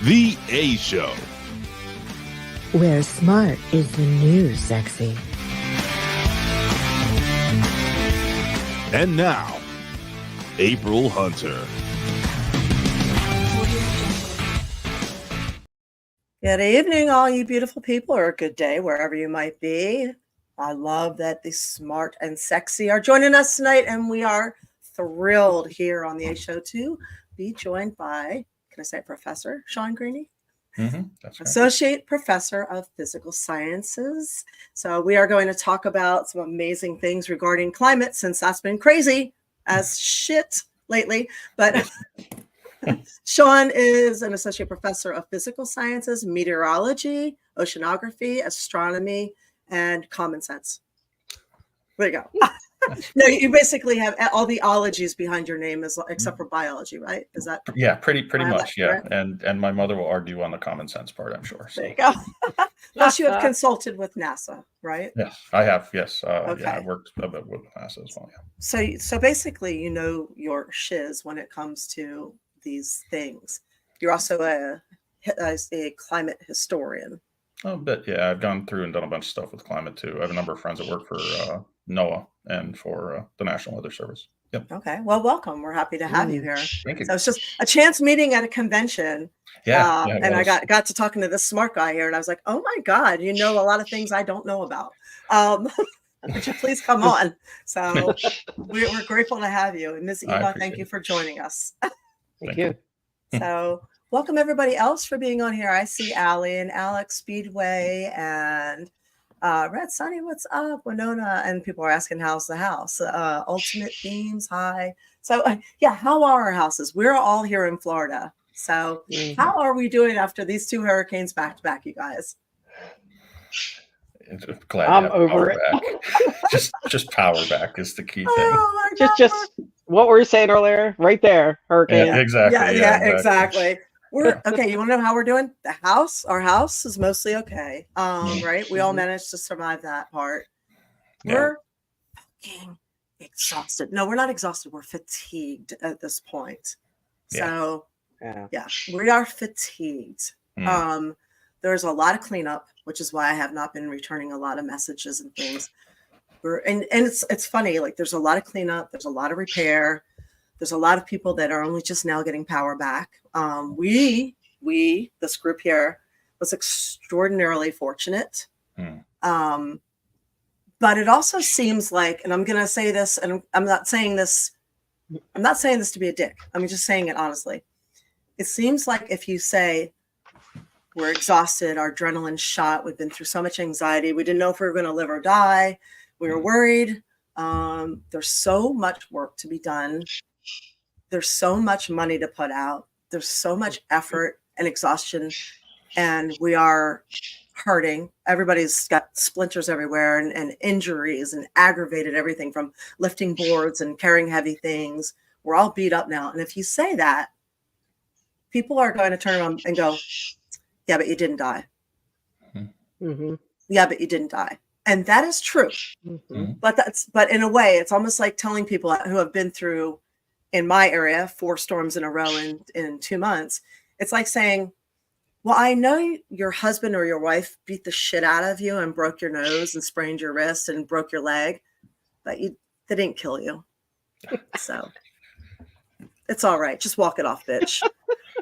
The A Show. Where smart is the new sexy. And now, April Hunter. Good evening, all you beautiful people, or good day, wherever you might be. I love that the smart and sexy are joining us tonight, and we are thrilled here on the A Show to be joined by, can I say Professor Sean Greeney? That's right. Associate Professor of Physical Sciences. So we are going to talk about some amazing things regarding climate, since that's been crazy as shit lately. But Sean is an Associate Professor of Physical Sciences, Meteorology, Oceanography, Astronomy, and Common Sense. There you go. No, you basically have all the ologies behind your name, except for biology, right? Is that? Yeah, pretty much, yeah. Correct? And my mother will argue on the common sense part, I'm sure. So. There you go. Plus, you have consulted with NASA, right? Yes, I have. Yes, Okay. yeah, I worked a bit with NASA as well. Yeah. So basically, you know your shiz when it comes to these things. You're also a climate historian. A bit, yeah. I've gone through and done a bunch of stuff with climate too. I have a number of friends that work for NOAA and for the National Weather Service. Yep. Okay. Well, welcome. We're happy to have you here. Thank you. So it's just a chance meeting at a convention. Yeah. And I got to talking to this smart guy here, and I was like, oh my God, you know a lot of things I don't know about. Would you please come on? So we're grateful to have you. And Ms. Eva, thank you for joining us. Thank you. So welcome everybody else for being on here. I see Allie and Alex Speedway and Red Sunny, what's up? Winona, and people are asking, how's the house? Ultimate Themes, hi. So yeah, how are our houses? We're all here in Florida. So how are we doing after these two hurricanes back to back, you guys? Glad I'm over it. just power back is the key thing. Oh my God. Just what we were saying earlier, right there. Hurricane. Yeah, exactly. Yeah, exactly. We're okay. You want to know how we're doing? Our house is mostly okay. Right? We all managed to survive that part. We're fucking exhausted. No, we're not exhausted. We're fatigued at this point. So yeah, we are fatigued. There's a lot of cleanup, which is why I have not been returning a lot of messages and things. And it's funny, like there's a lot of cleanup, there's a lot of repair, there's a lot of people that are only just now getting power back. We this group here was extraordinarily fortunate. But it also seems like, and I'm gonna say this, and I'm not saying this to be a dick. I'm just saying it honestly. It seems like if you say we're exhausted, our adrenaline shot, we've been through so much anxiety, we didn't know if we were going to live or die, we were worried. There's so much work to be done. There's so much money to put out. There's so much effort and exhaustion, and we are hurting. Everybody's got splinters everywhere and injuries and aggravated everything from lifting boards and carrying heavy things. We're all beat up now. And if you say that, people are going to turn around and go, yeah, but you didn't die. Yeah, but you didn't die. And that is true. But in a way, it's almost like telling people who have been through, in my area, 4 storms in a row in 2 months. It's like saying, well, I know your husband or your wife beat the shit out of you and broke your nose and sprained your wrist and broke your leg, but they didn't kill you. So it's all right. Just walk it off, bitch.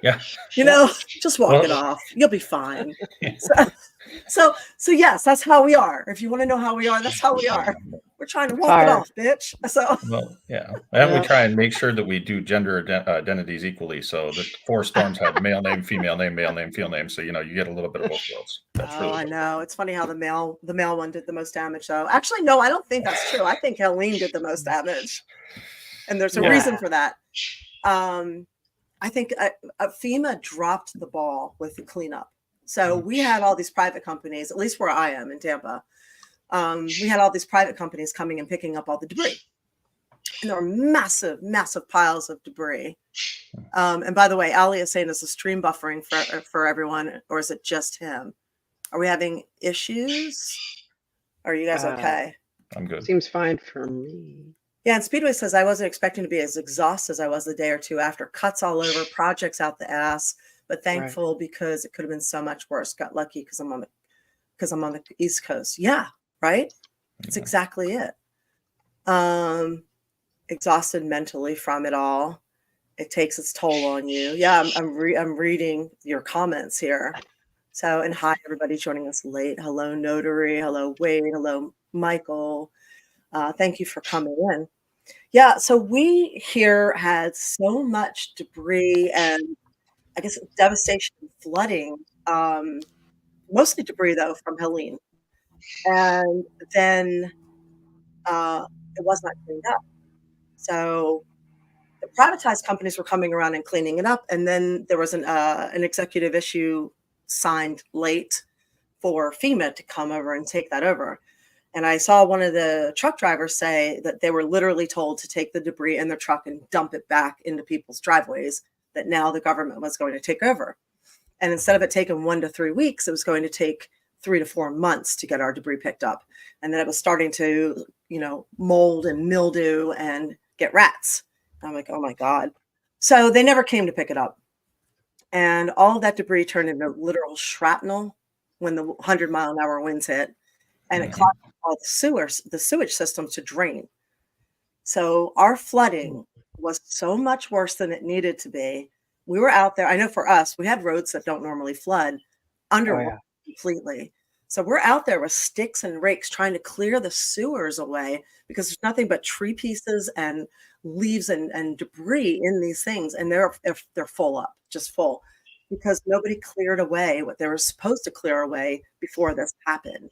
Yeah. You know, just walk it off. You'll be fine. So yes, that's how we are. If you want to know how we are, that's how we are. We're trying to walk it off, bitch. So well, yeah. And we try and make sure that we do gender identities equally. So the 4 storms have male name, female name, female name. So you get a little bit of both worlds. That's really I know. It's funny how the male one did the most damage, though. Actually, no, I don't think that's true. I think Helene did the most damage, and there's a reason for that. I think FEMA dropped the ball with the cleanup. So we had all these private companies, at least where I am in Tampa. We had all these private companies coming and picking up all the debris. And there were massive, massive piles of debris. And by the way, Ali is saying, is the stream buffering for everyone, or is it just him? Are we having issues? Are you guys okay? I'm good. Seems fine for me. Yeah, and Speedway says, I wasn't expecting to be as exhausted as I was the day or two after. Cuts all over, projects out the ass, but thankful because it could have been so much worse. Got lucky because I'm on the East Coast. Yeah, right. That's exactly it. Exhausted mentally from it all. It takes its toll on you. Yeah, I'm reading your comments here. So, and hi everybody joining us late. Hello Notary. Hello Wade. Hello Michael. Thank you for coming in. Yeah, so we here had so much debris and I guess devastation and flooding. Mostly debris though from Helene, and then it was not cleaned up. So the privatized companies were coming around and cleaning it up, and then there was an executive issue signed late for FEMA to come over and take that over. And I saw one of the truck drivers say that they were literally told to take the debris in their truck and dump it back into people's driveways, that now the government was going to take over. And instead of it taking 1 to 3 weeks, it was going to take 3 to 4 months to get our debris picked up. And then it was starting to, mold and mildew and get rats. I'm like, oh my God. So they never came to pick it up. And all of that debris turned into literal shrapnel when the 100-mile-an-hour winds hit. And it clogged all the sewage systems to drain. So our flooding was so much worse than it needed to be. We were out there. I know for us, we have roads that don't normally flood underwater completely. So we're out there with sticks and rakes trying to clear the sewers away because there's nothing but tree pieces and leaves and debris in these things. And they're full up, just full, because nobody cleared away what they were supposed to clear away before this happened.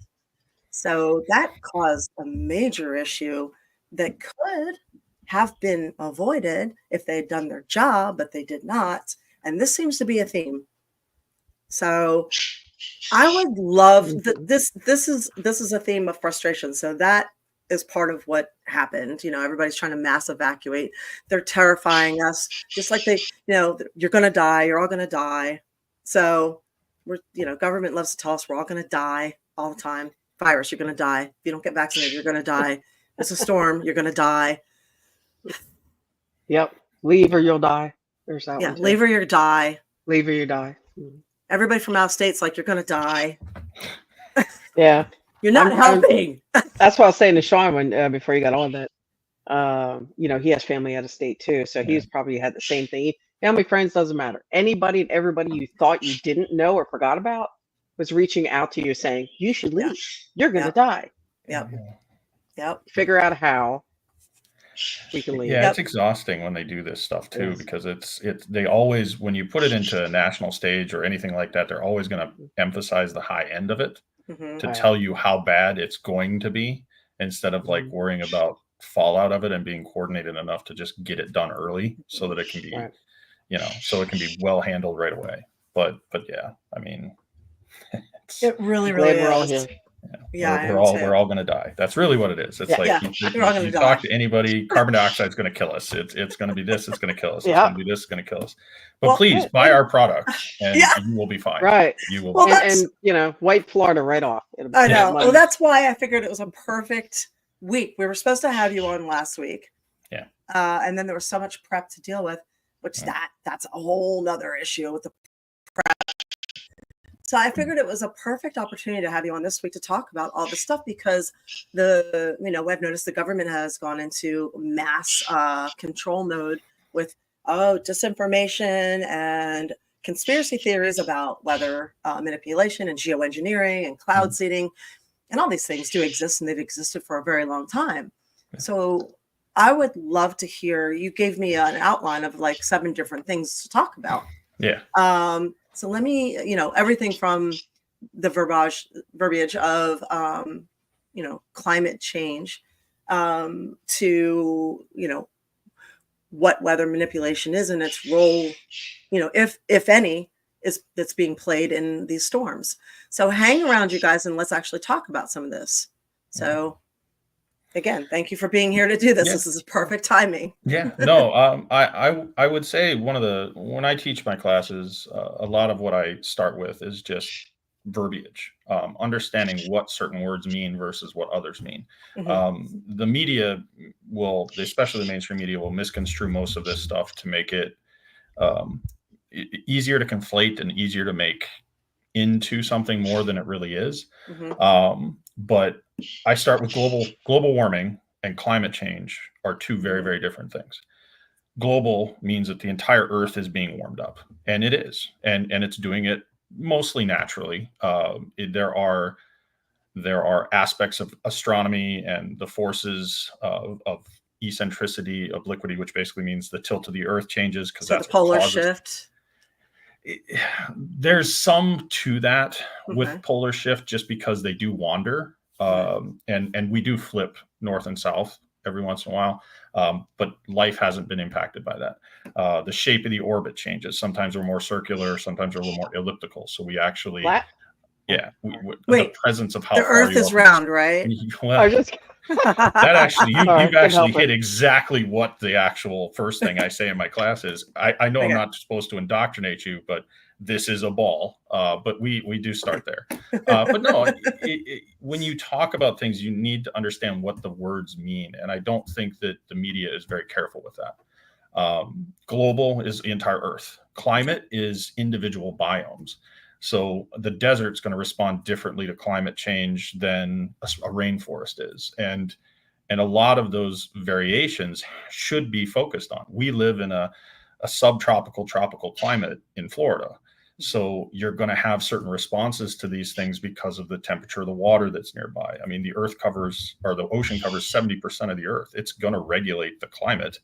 So that caused a major issue that could have been avoided if they had done their job, but they did not. And this seems to be a theme. So I would love this. This is a theme of frustration. So that is part of what happened. Everybody's trying to mass evacuate. They're terrifying us, just like you're going to die. You're all going to die. So government loves to tell us we're all going to die all the time. Virus, you're going to die. If you don't get vaccinated, you're going to die. It's a storm. You're going to die. Yep. Leave or you'll die. There's that one. Yeah. Leave or you die. Leave or you die. Everybody from out of state's like, you're going to die. Yeah. You're not helping. That's what I was saying to Sean when before you got on that. He has family out of state too, so he's probably had the same thing. Family, friends, doesn't matter. Anybody and everybody you thought you didn't know or forgot about was reaching out to you saying you should leave. You're gonna die. Yep. Figure out how we can leave. Yeah, it's exhausting when they do this stuff too, because they always, when you put it into a national stage or anything like that, they're always going to emphasize the high end of it to tell you how bad it's going to be, instead of like worrying about fallout of it and being coordinated enough to just get it done early so that it can be, so it can be well handled right away. But yeah, I mean, it really is. We're all here. Yeah, we're all going to die. That's really what it is. It's you talk to anybody, carbon dioxide is going to kill us. It's going to be this. It's going to kill us. It's going to be this. It's going to kill us. But please buy our product, and you will be fine. Right. You will. And wipe Florida right off. I know. Well, that's why I figured it was a perfect week. We were supposed to have you on last week. Yeah. And then there was so much prep to deal with, which that's a whole nother issue with the prep. So I figured it was a perfect opportunity to have you on this week to talk about all this stuff, because I've noticed the government has gone into mass control mode with disinformation and conspiracy theories about weather manipulation and geoengineering and cloud seeding, and all these things do exist, and they've existed for a very long time. So I would love to hear, you gave me an outline of like 7 different things to talk about. Yeah. So let me, everything from the verbiage of, climate change to, what weather manipulation is and its role, if any, that's being played in these storms. So hang around, you guys, and let's actually talk about some of this. So again, thank you for being here to do this. This is perfect timing. Yeah, no, I would say when I teach my classes, a lot of what I start with is just verbiage, understanding what certain words mean versus what others mean. The media especially the mainstream media, will misconstrue most of this stuff to make it easier to conflate and easier to make into something more than it really is. But I start with global warming and climate change are two very, very different things. Global means that the entire Earth is being warmed up, and it is, and it's doing it mostly naturally. There are aspects of astronomy and the forces of eccentricity, obliquity, which basically means the tilt of the Earth changes because that's the polar shift. There's some to that with polar shift, just because they do wander, and we do flip north and south every once in a while, but life hasn't been impacted by that. The shape of the orbit changes. Sometimes we're more circular, sometimes we're a little more elliptical. So we actually, the presence of how the Earth is round, right? Well, that actually, you've actually hit exactly what the actual first thing I say in my class is. I know I'm not supposed to indoctrinate you, but this is a ball. But we do start there. But no, when you talk about things, you need to understand what the words mean. And I don't think that the media is very careful with that. Global is the entire Earth. Climate is individual biomes. So the desert's going to respond differently to climate change than a rainforest is. And a lot of those variations should be focused on. We live in a subtropical, tropical climate in Florida. So you're going to have certain responses to these things because of the temperature of the water that's nearby. I mean, the ocean covers 70% of the Earth. It's going to regulate the climate,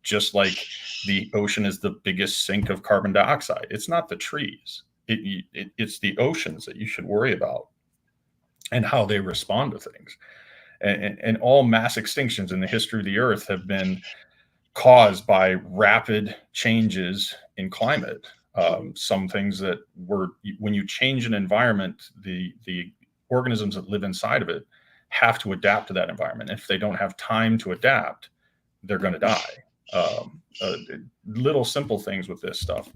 just like the ocean is the biggest sink of carbon dioxide. It's not the trees. It's the oceans that you should worry about and how they respond to things. And all mass extinctions in the history of the Earth have been caused by rapid changes in climate. Some things that when you change an environment, the organisms that live inside of it have to adapt to that environment. If they don't have time to adapt, they're going to die. Little simple things with this stuff.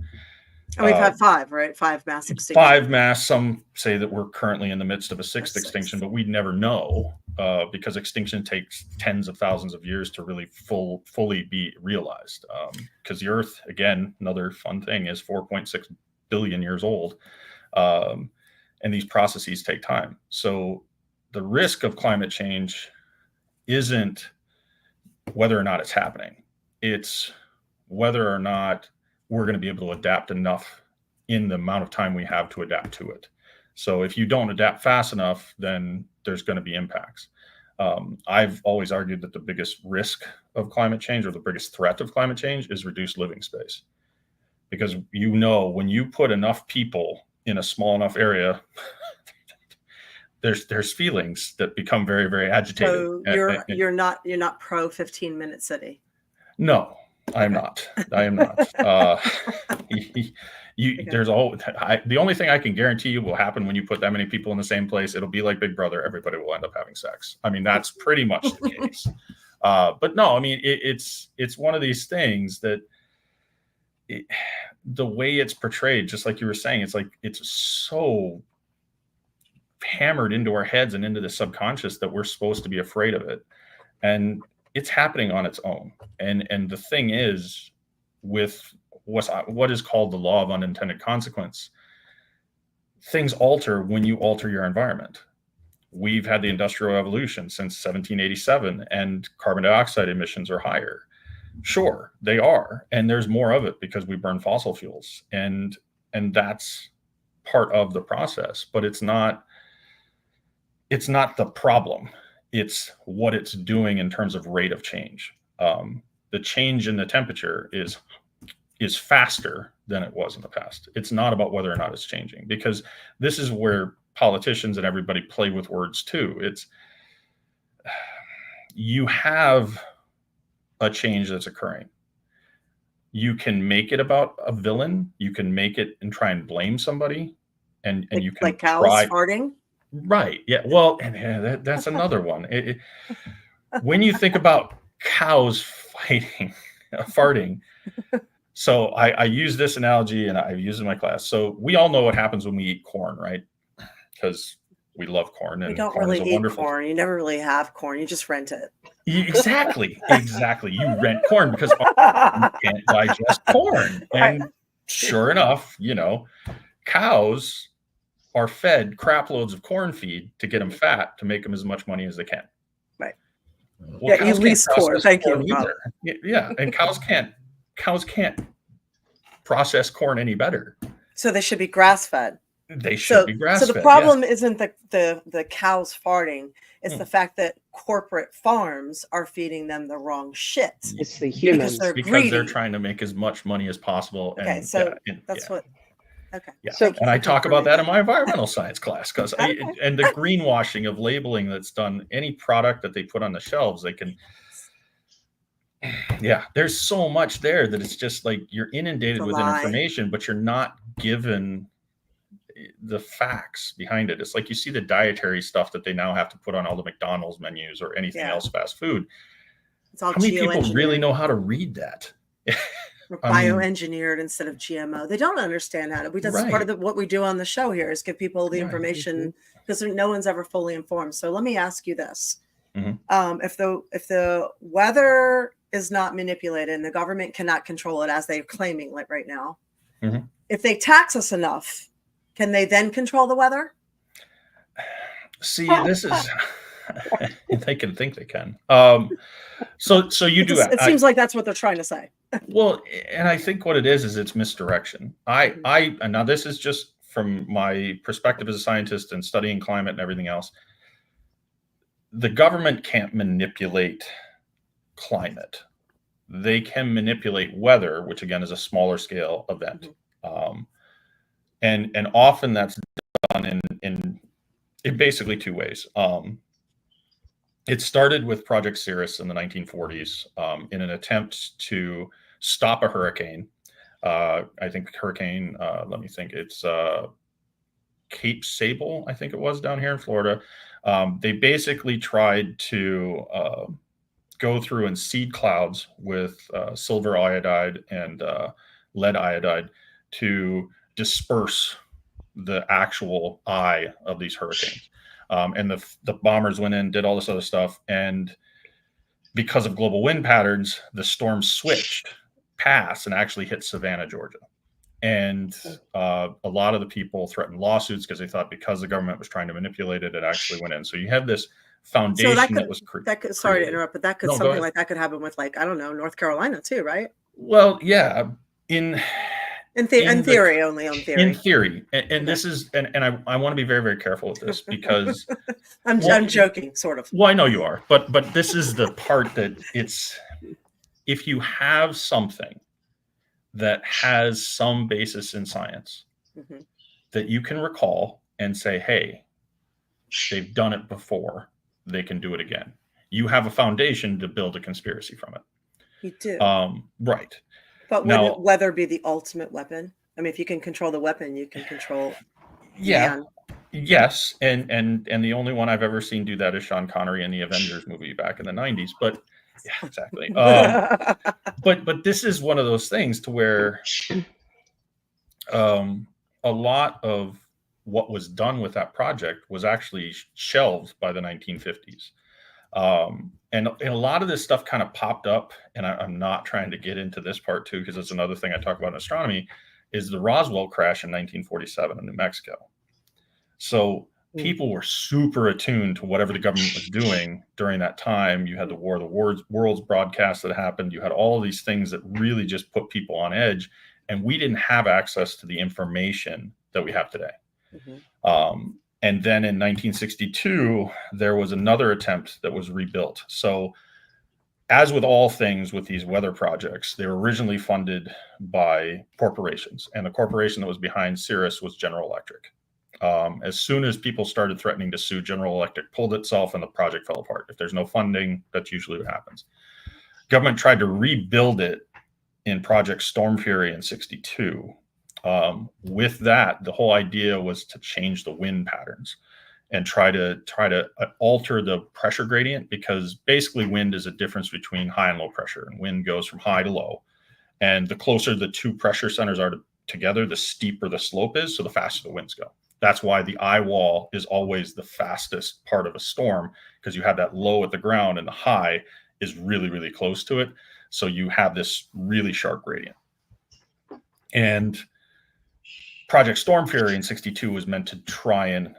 And we've had 5, right? 5 mass extinctions. 5 mass. Some say that we're currently in the midst of a 6th extinction, but we'd never know because extinction takes tens of thousands of years to really fully be realized. Because the Earth, again, another fun thing, is 4.6 billion years old. And these processes take time. So the risk of climate change isn't whether or not it's happening. It's whether or not we're going to be able to adapt enough in the amount of time we have to adapt to it. So if you don't adapt fast enough, then there's going to be impacts. I've always argued that the biggest risk of climate change, or the biggest threat of climate change, is reduced living space. Because when you put enough people in a small enough area, there's feelings that become very, very agitated. So you're not pro 15-minute city. No. I am not. There's the only thing I can guarantee you will happen when you put that many people in the same place. It'll be like Big Brother. Everybody will end up having sex. I mean, that's pretty much the case. But no, I mean, it's one of these things that the way it's portrayed, just like you were saying, it's like it's so hammered into our heads and into the subconscious that we're supposed to be afraid of it. And it's happening on its own. And the thing is, with what is called the law of unintended consequence, things alter when you alter your environment. We've had the Industrial Revolution since 1787, and carbon dioxide emissions are higher. Sure, they are. And there's more of it because we burn fossil fuels. And that's part of the process, but it's not the problem. It's what it's doing in terms of rate of change. The change in the temperature is faster than it was in the past. It's not about whether or not it's changing, because this is where politicians and everybody play with words too. You have a change that's occurring. You can make it about a villain. You can make it and try and blame somebody, and you can like cows farting. Right. Yeah. Well, and that's another one. When you think about cows farting. So I use this analogy, and I've used it in my class. So we all know what happens when we eat corn, right? Because we love corn. And we don't really eat corn. You never really have corn. You just rent it. Exactly. You rent corn because you can't digest corn. And sure enough, cows are fed crap loads of corn feed to get them fat to make them as much money as they can. Right. Well, yeah, you lease corn. Thank you. Either. Yeah, and cows can't process corn any better. So they should be grass fed. They should be grass fed. So the problem isn't the cows farting. It's the fact that corporate farms are feeding them the wrong shit. It's the humans. Because they're trying to make as much money as possible. Okay, and, so that's what. Okay. Yeah. So, and I talk about that in my environmental science class because and the greenwashing of labeling that's done, any product that they put on the shelves, they can. Yeah, there's so much there that it's just like you're inundated with information, but you're not given the facts behind it. It's like you see the dietary stuff that they now have to put on all the McDonald's menus or anything else fast food. It's all how many people really know how to read that? Bioengineered instead of GMO. They don't understand how to. That's part of what we do on the show here is give people the information because no one's ever fully informed. So let me ask you this: if the weather is not manipulated and the government cannot control it as they're claiming like right now, if they tax us enough, can they then control the weather? See, this is they can think they can. So you do that. It seems like that's what they're trying to say. Well, and I think what it is it's misdirection. And now this is just from my perspective as a scientist and studying climate and everything else. The government can't manipulate climate. They can manipulate weather, which again is a smaller scale event. And often that's done in basically two ways. It started with Project Cirrus in the 1940s in an attempt to stop a hurricane. I think hurricane, let me think, it's Cape Sable, I think it was down here in Florida. They basically tried to go through and seed clouds with silver iodide and lead iodide to disperse the actual eye of these hurricanes. And the bombers went in, did all this other stuff. And because of global wind patterns, the storm switched past and actually hit Savannah, Georgia. And a lot of the people threatened lawsuits because they thought because the government was trying to manipulate it, it actually went in. So you have this foundation that was created. Sorry to interrupt, but that could something like that could happen with I don't know, North Carolina too, right? Well, yeah. In theory. In theory. And this is, and I want to be very, very careful with this because I'm joking, sort of. Well, I know you are, but this is the part that it's, if you have something that has some basis in science that you can recall and say, hey, they've done it before, they can do it again. You have a foundation to build a conspiracy from it. You do. Right. But wouldn't weather be the ultimate weapon? I mean, if you can control the weapon, you can control. Yeah. Yes. And the only one I've ever seen do that is Sean Connery in the Avengers movie back in the 90s. But yeah, exactly. But this is one of those things to where a lot of what was done with that project was actually shelved by the 1950s. And a lot of this stuff kind of popped up, and I'm not trying to get into this part too, because it's another thing I talk about in astronomy, is the Roswell crash in 1947 in New Mexico. So people were super attuned to whatever the government was doing during that time. You had the War of the Worlds broadcast that happened. You had all these things that really just put people on edge, and we didn't have access to the information that we have today. And then in 1962, there was another attempt that was rebuilt. So as with all things with these weather projects, they were originally funded by corporations. And the corporation that was behind Cirrus was General Electric. As soon as people started threatening to sue, General Electric pulled itself and the project fell apart. If there's no funding, that's usually what happens. Government tried to rebuild it in Project Storm Fury in 62. With that, the whole idea was to change the wind patterns and try to alter the pressure gradient, because basically wind is a difference between high and low pressure, and wind goes from high to low. And the closer the two pressure centers are together, the steeper the slope is, so the faster the winds go. That's why the eye wall is always the fastest part of a storm, because you have that low at the ground and the high is really, really close to it. So you have this really sharp gradient. And Project Storm Fury in '62 was meant to try and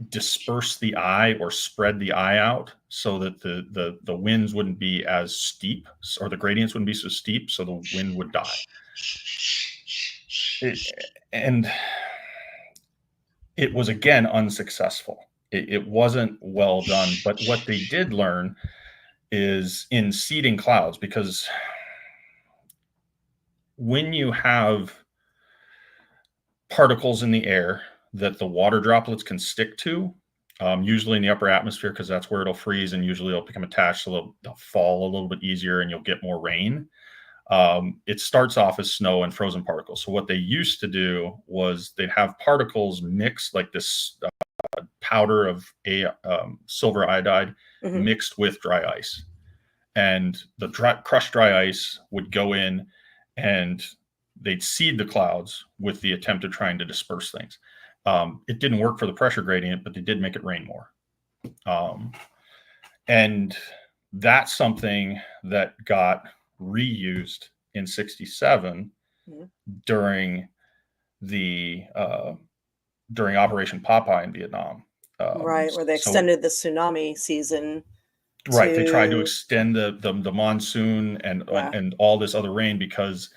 disperse the eye or spread the eye out so that the winds wouldn't be as steep, or the gradients wouldn't be so steep, so the wind would die. And it was, again, unsuccessful. It wasn't well done. But what they did learn is in seeding clouds, because when you have particles in the air that the water droplets can stick to, usually in the upper atmosphere, because that's where it'll freeze, and usually it'll become attached, so they'll fall a little bit easier and you'll get more rain. It starts off as snow and frozen particles. So what they used to do was they'd have particles mixed, like this powder of silver iodide mixed with dry ice. And the crushed dry ice would go in, and they'd seed the clouds with the attempt of trying to disperse things. It didn't work for the pressure gradient, but they did make it rain more. And that's something that got reused in '67 during Operation Popeye in Vietnam. Right, where they extended the tsunami season. Right, they tried to extend the monsoon and all this other rain because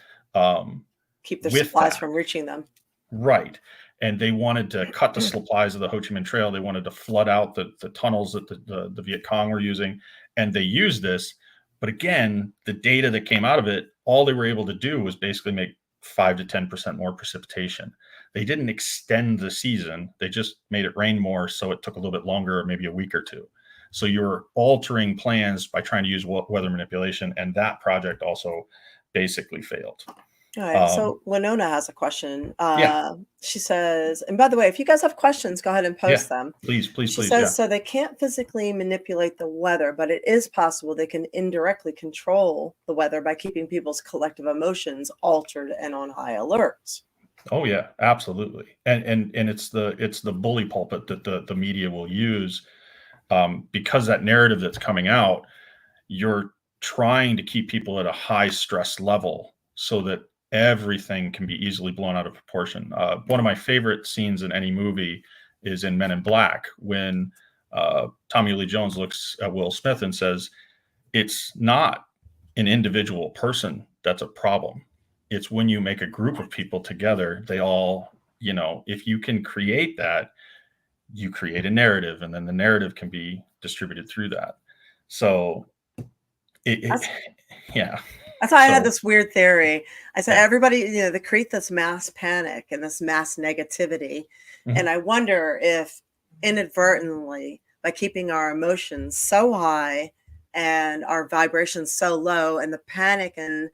keep their supplies from reaching them. Right. And they wanted to cut the supplies of the Ho Chi Minh Trail. They wanted to flood out the tunnels that the Viet Cong were using. And they used this. But again, the data that came out of it, all they were able to do was basically make 5 to 10% more precipitation. They didn't extend the season. They just made it rain more. So it took a little bit longer, maybe a week or two. So you're altering plans by trying to use weather manipulation. And that project also basically failed. All right. So Winona has a question. She says, and by the way, if you guys have questions, go ahead and post them. Please. She says, so they can't physically manipulate the weather, but it is possible they can indirectly control the weather by keeping people's collective emotions altered and on high alert. Oh yeah, absolutely. And it's the bully pulpit that the media will use, because that narrative that's coming out, you're trying to keep people at a high stress level so that everything can be easily blown out of proportion. One of my favorite scenes in any movie is in Men in Black, when Tommy Lee Jones looks at Will Smith and says, it's not an individual person that's a problem. It's when you make a group of people together, they all, if you can create that, you create a narrative, and then the narrative can be distributed through that. So that's why I had this weird theory. I said, everybody, they create this mass panic and this mass negativity. And I wonder if inadvertently, by keeping our emotions so high and our vibrations so low, and the panic and,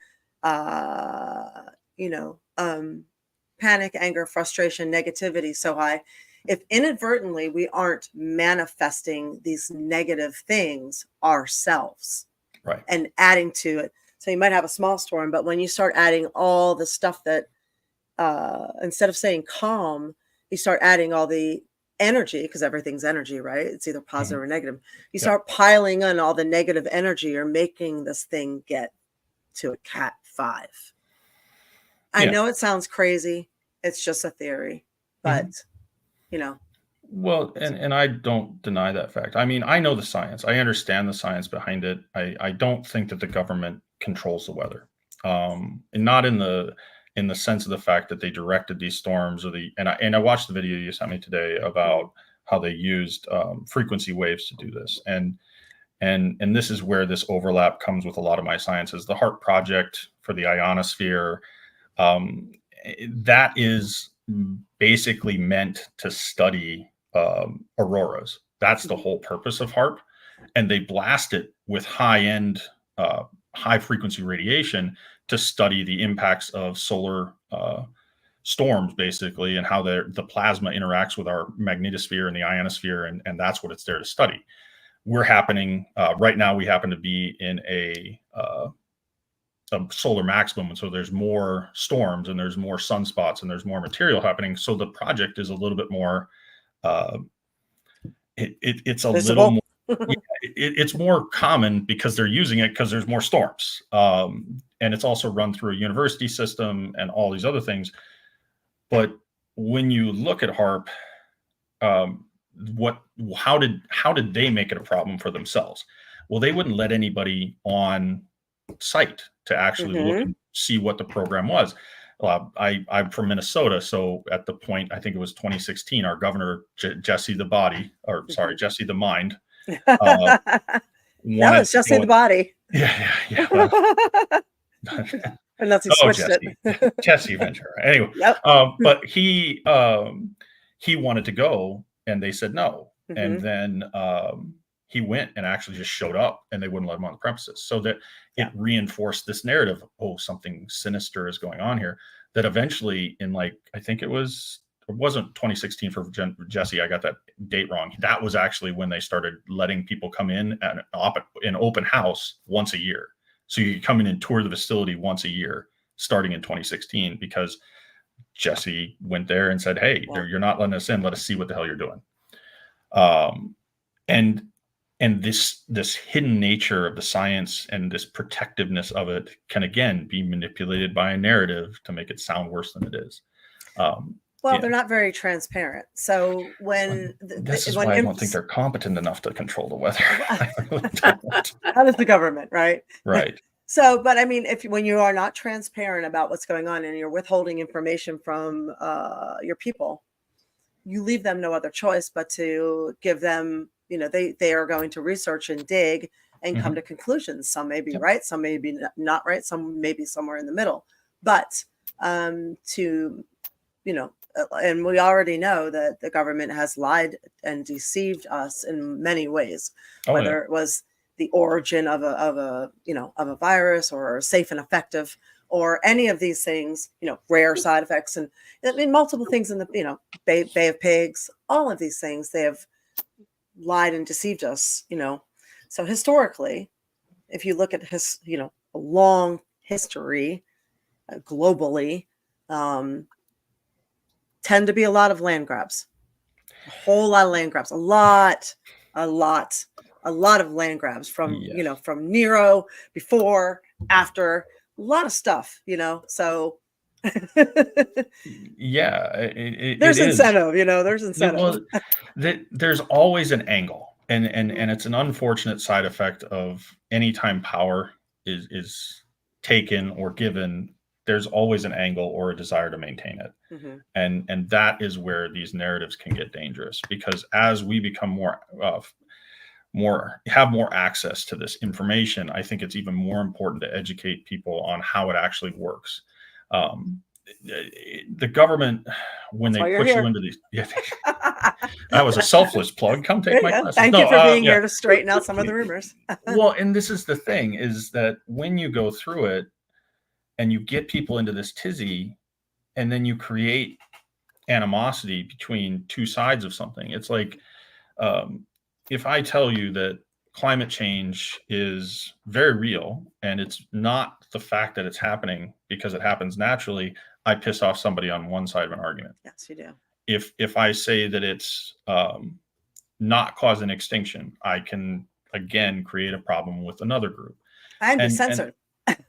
panic, anger, frustration, negativity so high, if inadvertently we aren't manifesting these negative things ourselves, right, and adding to it. So you might have a small storm, but when you start adding all the stuff that, instead of saying calm, you start adding all the energy, because everything's energy, right? It's either positive or negative. You start piling on all the negative energy, you're making this thing get to a Cat 5. I know it sounds crazy. It's just a theory, but Well, and I don't deny that fact. I mean, I know the science. I understand the science behind it. I don't think that the government controls the weather, and not in the sense of the fact that they directed these storms, and I watched the video you sent me today about how they used frequency waves to do this, and this is where this overlap comes with a lot of my sciences. The HARP project for the ionosphere, that is basically meant to study auroras. That's the whole purpose of HARP, and they blast it with high-end, high-frequency radiation to study the impacts of solar storms, basically, and how the plasma interacts with our magnetosphere and the ionosphere, and that's what it's there to study. We're happening right now. We happen to be in a solar maximum, and so there's more storms and there's more sunspots and there's more material happening. So the project is a little bit more. It's a visible. little more It's more common because they're using it because there's more storms. And it's also run through a university system and all these other things. But when you look at HAARP, how did they make it a problem for themselves? Well, they wouldn't let anybody on site to actually look and see what the program was. I'm from Minnesota, so at the point, I think it was 2016, our governor, Jesse the Mind. That was Jesse the Body. Yeah. Unless he switched it. Jesse Ventura. Anyway, but he wanted to go, and they said no. And then he went and actually just showed up, and they wouldn't let him on the premises. So that it reinforced this narrative, something sinister is going on here, that eventually I think it wasn't 2016 for Jesse. I got that date wrong. That was actually when they started letting people come in at an open house once a year. So you could come in and tour the facility once a year, starting in 2016, because Jesse went there and said, hey, you're not letting us in. Let us see what the hell you're doing. And this hidden nature of the science and this protectiveness of it can, again, be manipulated by a narrative to make it sound worse than it is. They're not very transparent. So when I don't think they're competent enough to control the weather. I really don't. How does the government, right? Right. So, but I mean, when you are not transparent about what's going on and you're withholding information from your people, you leave them no other choice but to give them, they are going to research and dig and come to conclusions. Some may be right, some may be not right, some may be somewhere in the middle. But and we already know that the government has lied and deceived us in many ways, whether it was the origin of a virus or safe and effective, or any of these things, rare side effects, and I mean multiple things in the Bay of Pigs, all of these things, they have lied and deceived us. So historically, if you look at a long history globally, tend to be a lot of land grabs, a whole lot of land grabs, a lot of land grabs from from Nero, before, after, a lot of stuff, so there's incentive. There's incentive. There's always an angle, and it's an unfortunate side effect of any time power is taken or given. There's always an angle or a desire to maintain it. And that is where these narratives can get dangerous, because as we become more access to this information, I think it's even more important to educate people on how it actually works. The government, when they push you into these, that was a selfless plug. Come take my classes. Thank you for being here to straighten out some of the rumors. Well, and this is the thing, is that when you go through it and you get people into this tizzy, and then you create animosity between two sides of something. It's like, if I tell you that climate change is very real, and it's not the fact that it's happening because it happens naturally, I piss off somebody on one side of an argument. Yes, you do. If I say that it's not causing extinction, I can, again, create a problem with another group. And be censored.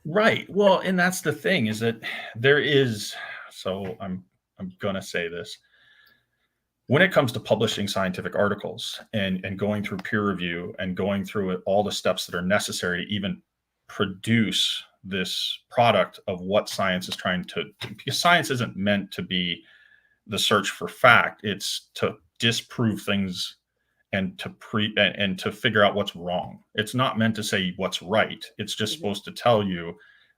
Right. Well, and that's the thing, is that there is, so I'm going to say this. When it comes to publishing scientific articles and going through peer review and going through all the steps that are necessary to even produce this product of what science is trying to, because science isn't meant to be the search for fact. It's to disprove things and to figure out what's wrong. It's not meant to say what's right. It's just supposed to tell you,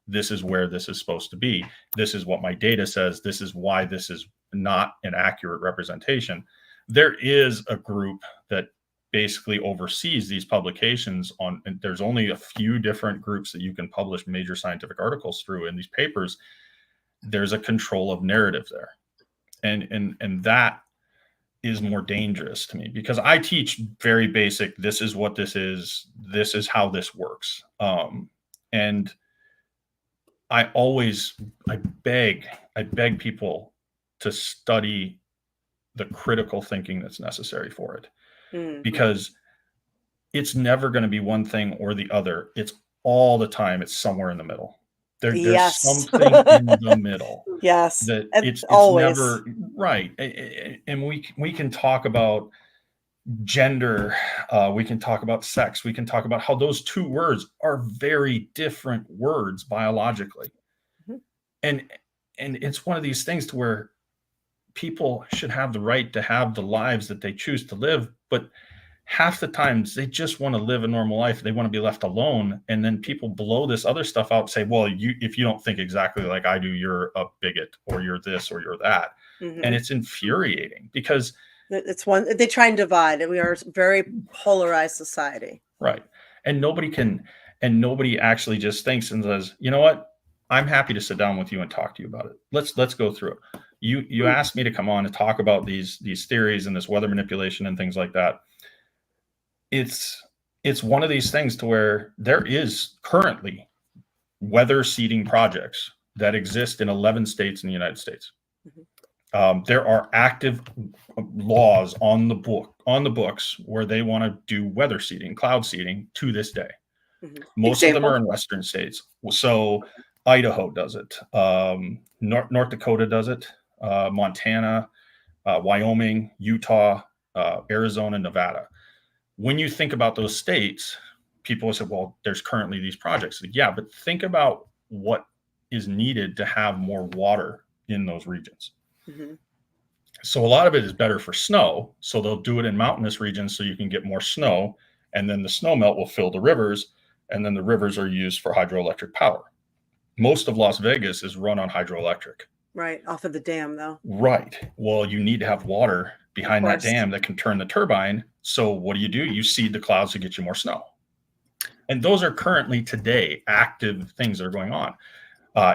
this is where this is supposed to be. This is what my data says. This is why this is not an accurate representation. There is a group that basically oversees these publications and there's only a few different groups that you can publish major scientific articles through in these papers. There's a control of narrative there. And that is more dangerous to me, because I teach very basic, this is what this is how this works. And I beg people to study the critical thinking that's necessary for it. Because it's never going to be one thing or the other. It's all the time. It's somewhere in the middle. There's Yes. something in the middle. Yes. That And it's always. never right. And we can talk about gender, we can talk about sex, we can talk about how those two words are very different words biologically. Mhm. And it's one of these things to where people should have the right to have the lives that they choose to live, but half the times they just want to live a normal life. They want to be left alone. And then people blow this other stuff out and say, well, if you don't think exactly like I do, you're a bigot, or you're this, or you're that. Mhm. And it's infuriating because it's one, they try and divide, and we are a very polarized society. right. And nobody actually just thinks and says, you know what? I'm happy to sit down with you and talk to you about it. Let's go through it. You asked me to come on and talk about these theories and this weather manipulation and things like that. It's one of these things to where there is currently weather seeding projects that exist in 11 states in the United States. Mm-hmm. There are active laws on the books where they want to do weather seeding, cloud seeding to this day. Mm-hmm. Most of them are in Western states. So Idaho does it. North Dakota does it. Montana, Wyoming, Utah, Arizona, Nevada. When you think about those states, people say, well, there's currently these projects. Yeah, but think about what is needed to have more water in those regions. Mm-hmm. So a lot of it is better for snow. So they'll do it in mountainous regions so you can get more snow. And then the snow melt will fill the rivers. And then the rivers are used for hydroelectric power. Most of Las Vegas is run on hydroelectric. Right, off of the dam, though. Right. Well, you need to have water behind that dam that can turn the turbine. So what do? You seed the clouds to get you more snow. And those are currently today active things that are going on.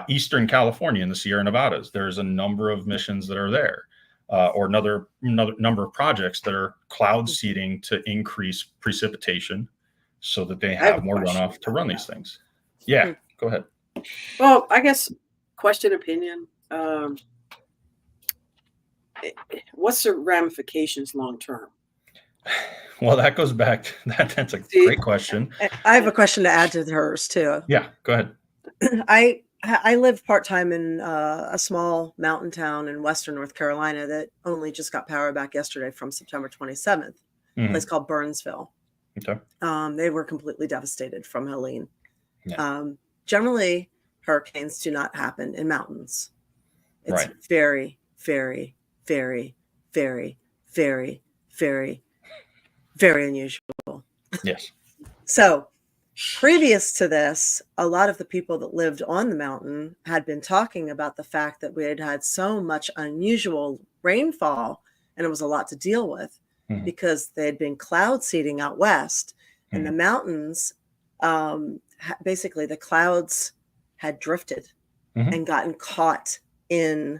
Eastern California in the Sierra Nevadas, there's a number of missions that are there, or another number of projects that are cloud seeding to increase precipitation so that they have more runoff to run these things. Yeah, go ahead. Well, I guess question, opinion. What's the ramifications long term? Well, that goes back to that. That's a great question. I have a question to add to hers too. Yeah, go ahead. I live part-time in a small mountain town in Western North Carolina that only just got power back yesterday from September 27th. A place called Burnsville. Okay. They were completely devastated from Helene. Yeah. Generally, hurricanes do not happen in mountains. It's very, very, very, very, very, very, very unusual. Yes. So previous to this, a lot of the people that lived on the mountain had been talking about the fact that we had had so much unusual rainfall, and it was a lot to deal with because they had been cloud seeding out west, and the mountains, basically the clouds had drifted and gotten caught in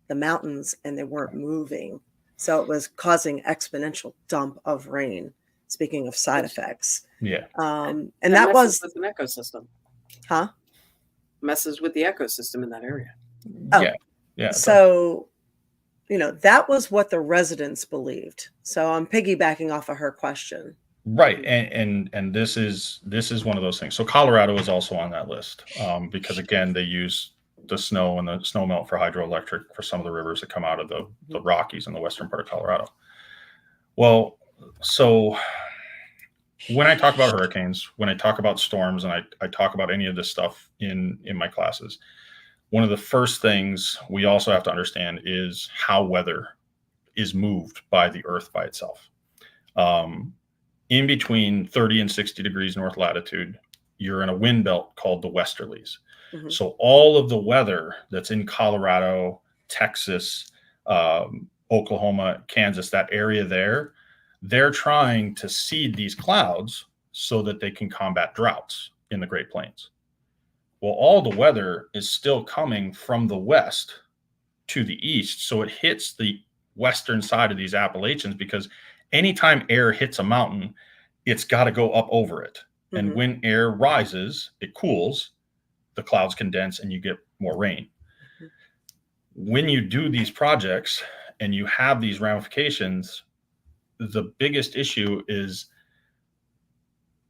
the mountains, and they weren't moving. So it was causing exponential dump of rain. Speaking of side effects. Yeah. And that was with an ecosystem. Huh? Messes with the ecosystem in that area. Oh. Yeah. Yeah. So, that was what the residents believed. So I'm piggybacking off of her question. Right. And this is one of those things. So Colorado is also on that list because, again, they use the snow and the snow melt for hydroelectric for some of the rivers that come out of the Rockies in the western part of Colorado. Well, so when I talk about hurricanes, when I talk about storms, and I talk about any of this stuff in my classes, one of the first things we also have to understand is how weather is moved by the Earth by itself. In between 30 and 60 degrees north latitude, you're in a wind belt called the westerlies. Mm-hmm. So all of the weather that's in Colorado, Texas, Oklahoma, Kansas, that area there, they're trying to seed these clouds so that they can combat droughts in the Great Plains. Well, all the weather is still coming from the west to the east. So it hits the western side of these Appalachians because anytime air hits a mountain, it's got to go up over it. Mm-hmm. And when air rises, it cools, the clouds condense, and you get more rain. Mm-hmm. When you do these projects and you have these ramifications, the biggest issue is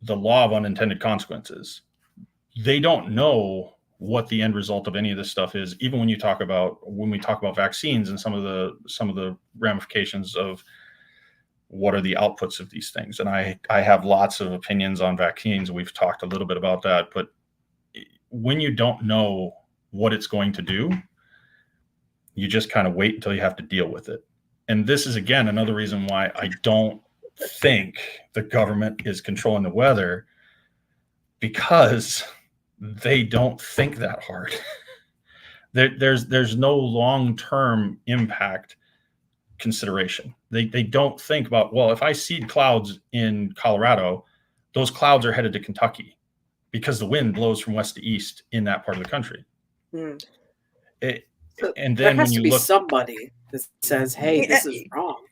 the law of unintended consequences. They don't know what the end result of any of this stuff is. Even when we talk about vaccines and some of the ramifications of what are the outputs of these things. And I have lots of opinions on vaccines. We've talked a little bit about that, but when you don't know what it's going to do, you just kind of wait until you have to deal with it. And this is, again, another reason why I don't think the government is controlling the weather, because they don't think that hard. There's no long-term impact consideration. They don't think about, well, if I seed clouds in Colorado, those clouds are headed to Kentucky because the wind blows from west to east in that part of the country. Mm. And there then has when to you be look, somebody that says, "Hey, this is wrong."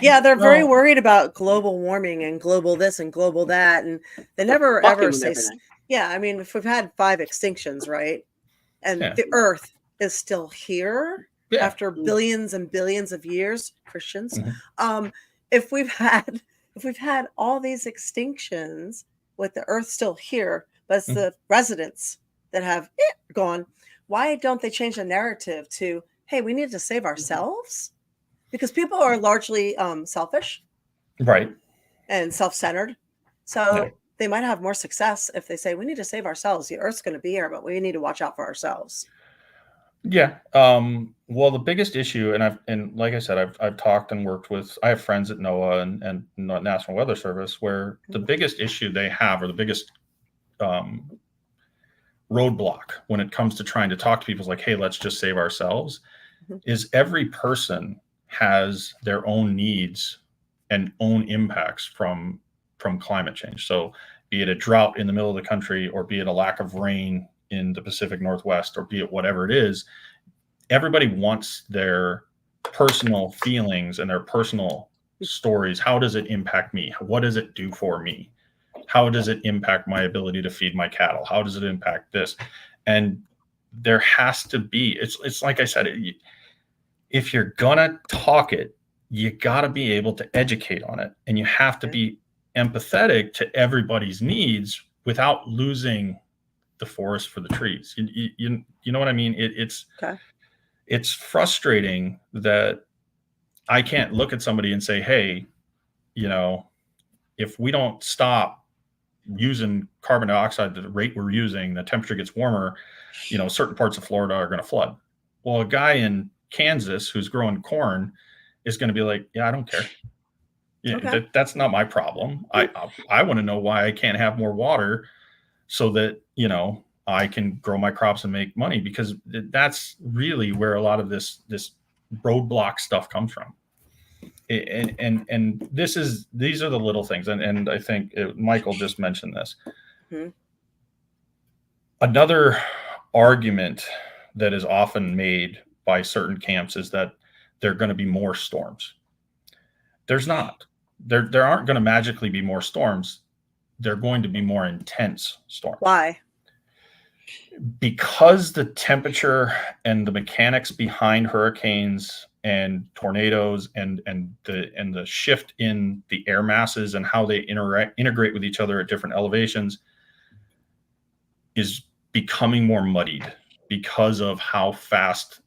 Yeah, they're very Well, worried about global warming and global this and global that, and they never Fucking ever with say. everything. Yeah, I mean, if we've had 5 extinctions, right, and Yeah. the Earth is still here Yeah. after billions and billions of years, Christians. Mhm. If we've had all these extinctions with the Earth still here, but it's the residents that have gone, why don't they change the narrative to, hey, we need to save ourselves? Because people are largely selfish right. and self-centered. So Yeah. they might have more success if they say, we need to save ourselves. The Earth's going to be here, but we need to watch out for ourselves. Yeah. Well, the biggest issue, and like I said, I've talked and worked with, I have friends at NOAA and National Weather Service, where the biggest issue they have, or the biggest roadblock when it comes to trying to talk to people is like, hey, let's just save ourselves, is every person has their own needs and own impacts from climate change. So be it a drought in the middle of the country, or be it a lack of rain in the Pacific Northwest, or be it whatever it is, everybody wants their personal feelings and their personal stories. How does it impact me? What does it do for me? How does it impact my ability to feed my cattle? How does it impact this? And there has to be, it's like I said, if you're gonna talk it, you gotta be able to educate on it, and you have to be empathetic to everybody's needs without losing the forest for the trees. You know what I mean? It's frustrating that I can't look at somebody and say, hey, if we don't stop using carbon dioxide at the rate we're using, the temperature gets warmer, certain parts of Florida are going to flood. Well, a guy in Kansas who's growing corn is going to be like, yeah, I don't care. Yeah, that's not my problem. I want to know why I can't have more water so that, I can grow my crops and make money, because that's really where a lot of this roadblock stuff comes from. And these are the little things. And I think Michael just mentioned this. Mm-hmm. Another argument that is often made by certain camps is that there are going to be more storms. There's not. There aren't going to magically be more storms. They're going to be more intense storms. Why? Because the temperature and the mechanics behind hurricanes and tornadoes and the shift in the air masses and how they integrate with each other at different elevations is becoming more muddied because of how fast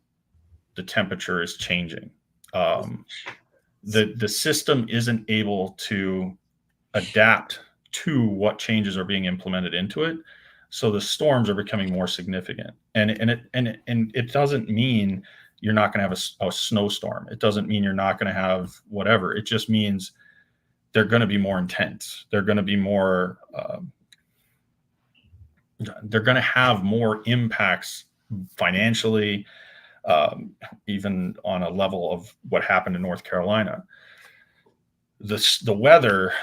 the temperature is changing. The system isn't able to adapt to what changes are being implemented into it. So the storms are becoming more significant, and it doesn't mean you're not going to have a snowstorm. It doesn't mean you're not going to have whatever. It just means they're going to be more intense. They're going to be more. They're going to have more impacts financially, even on a level of what happened in North Carolina. The weather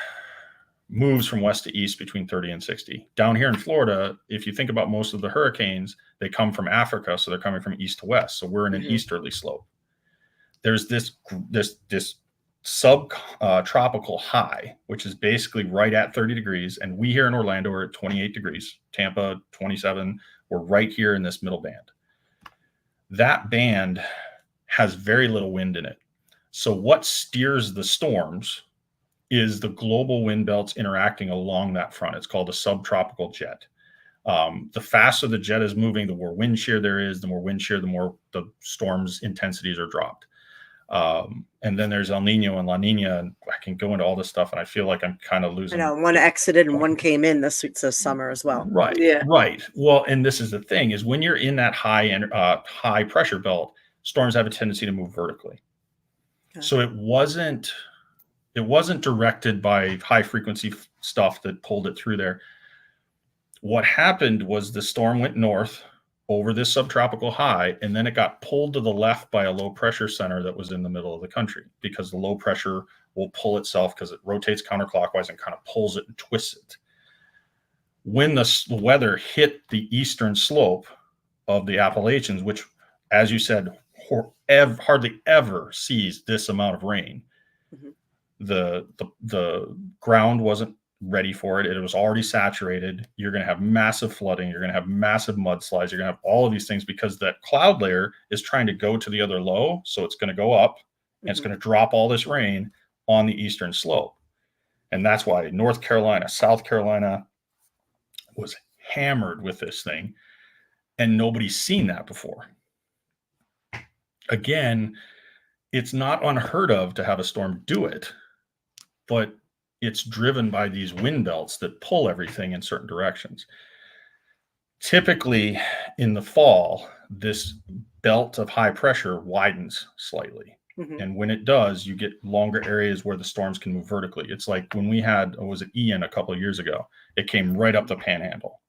moves from west to east between 30 and 60. Down here in Florida, if you think about most of the hurricanes, they come from Africa, so they're coming from east to west. So we're in an easterly slope. There's this subtropical high, which is basically right at 30 degrees, and we here in Orlando are at 28 degrees. Tampa, 27. We're right here in this middle band. That band has very little wind in it. So what steers the storms is the global wind belts interacting along that front. It's called a subtropical jet. The faster the jet is moving, the more wind shear there is. The more wind shear, the more the storm's intensities are dropped. And then there's El Nino and La Nina, and I can go into all this stuff, and I feel like I'm kind of losing. I know one exited and one came in this summer as well. Right. Yeah. Right. Well, and this is the thing: is when you're in that high pressure belt, storms have a tendency to move vertically. Okay. So it wasn't directed by high frequency stuff that pulled it through there. What happened was the storm went north over this subtropical high, and then it got pulled to the left by a low pressure center that was in the middle of the country, because the low pressure will pull itself because it rotates counterclockwise and kind of pulls it and twists it. When the weather hit the eastern slope of the Appalachians, which, as you said, hardly ever sees this amount of rain, the ground wasn't ready for it. It was already saturated. You're going to have massive flooding. You're going to have massive mudslides. You're going to have all of these things because that cloud layer is trying to go to the other low. So it's going to go up and it's going to drop all this rain on the eastern slope. And that's why North Carolina, South Carolina was hammered with this thing, and nobody's seen that before. Again, it's not unheard of to have a storm do it, but it's driven by these wind belts that pull everything in certain directions. Typically in the fall, this belt of high pressure widens slightly. And when it does, you get longer areas where the storms can move vertically. It's like when we had, was it Ian a couple of years ago? It came right up the panhandle,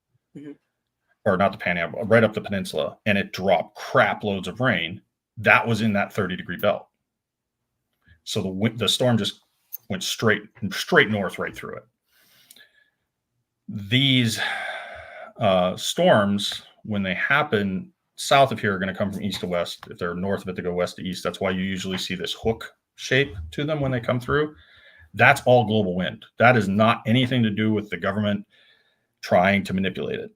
or not the panhandle, right up the peninsula, and it dropped crap loads of rain. That was in that 30-degree belt. So the storm just went straight north right through it. These storms, when they happen south of here, are going to come from east to west. If they're north of it, they go west to east. That's why you usually see this hook shape to them when they come through. That's all global wind. That is not anything to do with the government trying to manipulate it.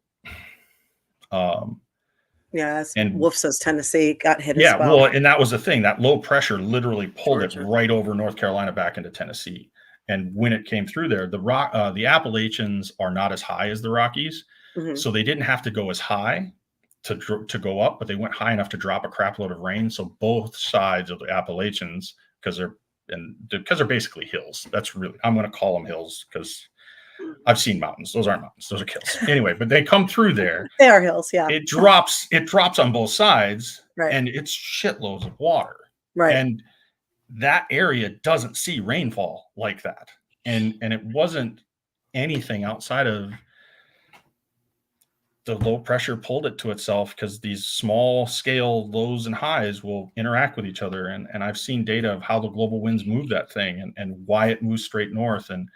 And Wolf says Tennessee got hit as well. well. And that was the thing. That low pressure literally pulled it right over North Carolina back into Tennessee. And when it came through there, the Appalachians are not as high as the Rockies. So they didn't have to go as high to go up, but they went high enough to drop a crap load of rain. So both sides of the Appalachians, because they're basically hills. That's really, I'm going to call them hills because I've seen mountains. Those aren't mountains. Those are hills. Anyway, but they come through there. They are hills, yeah. It drops on both sides, right. And it's shitloads of water. Right. And that area doesn't see rainfall like that. And it wasn't anything outside of the low pressure pulled it to itself, because these small scale lows and highs will interact with each other. And I've seen data of how the global winds move that thing and why it moves straight north. And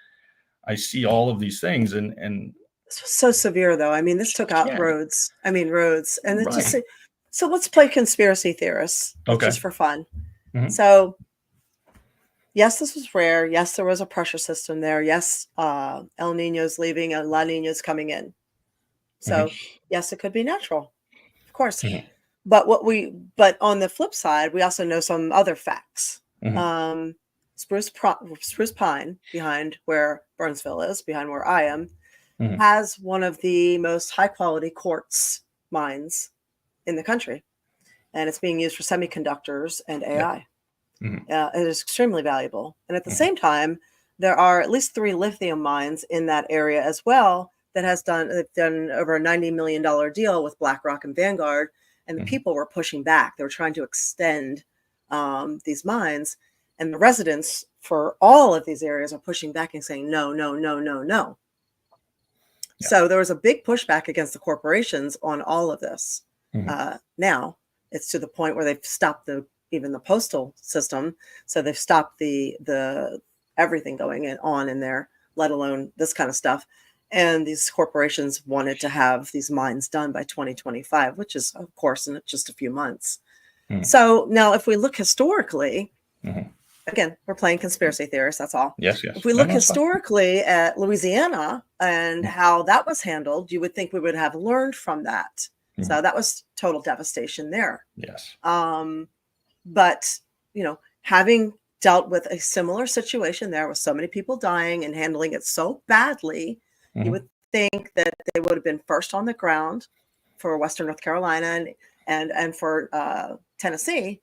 I see all of these things, and this was so severe, though. I mean, this took out roads. And it's just so let's play conspiracy theorists, just for fun. So, yes, this was rare. Yes, there was a pressure system there. Yes, El Nino's leaving and La Nina's coming in. So, yes, it could be natural, of course. But on the flip side, we also know some other facts. Spruce pine, behind where Burnsville is, behind where I am, has one of the most high quality quartz mines in the country, and it's being used for semiconductors and AI. It is extremely valuable, and at the same time, there are at least 3 lithium mines in that area as well that they've done over a $90 million deal with BlackRock and Vanguard, and the people were pushing back. They were trying to extend these mines. And the residents for all of these areas are pushing back and saying, no, no, no, no, no. Yeah. So there was a big pushback against the corporations on all of this. Now it's to the point where they've stopped even the postal system. So they've stopped the everything going on in there, let alone this kind of stuff. And these corporations wanted to have these mines done by 2025, which is, of course, in just a few months. So now if we look historically, again, we're playing conspiracy theorists, that's all. Yes. If we look historically at Louisiana and how that was handled, you would think we would have learned from that. So that was total devastation there. Yes. But, having dealt with a similar situation there with so many people dying and handling it so badly. Mhm. You would think that they would have been first on the ground for Western North Carolina and for Tennessee,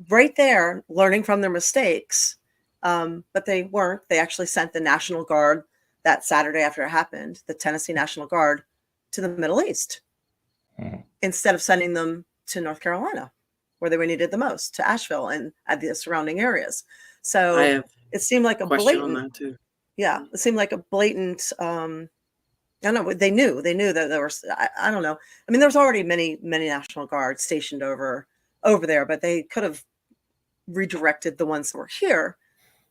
right there, learning from their mistakes. But they weren't. They actually sent the National Guard that Saturday after it happened, the Tennessee National Guard, to the Middle East instead of sending them to North Carolina, where they were needed the most, to Asheville and at the surrounding areas. So it seemed like a blatant, it seemed like a blatant, I don't know, they knew that there was, I don't know. I mean, there was already many National Guards stationed over there, but they could have redirected the ones that were here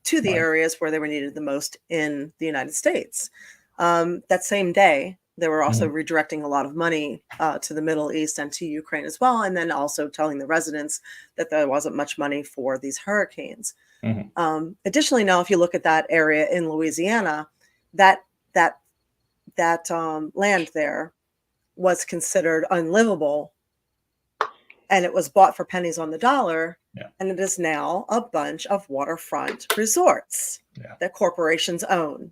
to the areas where they were needed the most in the United States. That same day, they were also redirecting a lot of money to the Middle East and to Ukraine as well, and then also telling the residents that there wasn't much money for these hurricanes. Additionally, now, if you look at that area in Louisiana, that land there was considered unlivable, and it was bought for pennies on the dollar. And it is now a bunch of waterfront resorts that corporations own.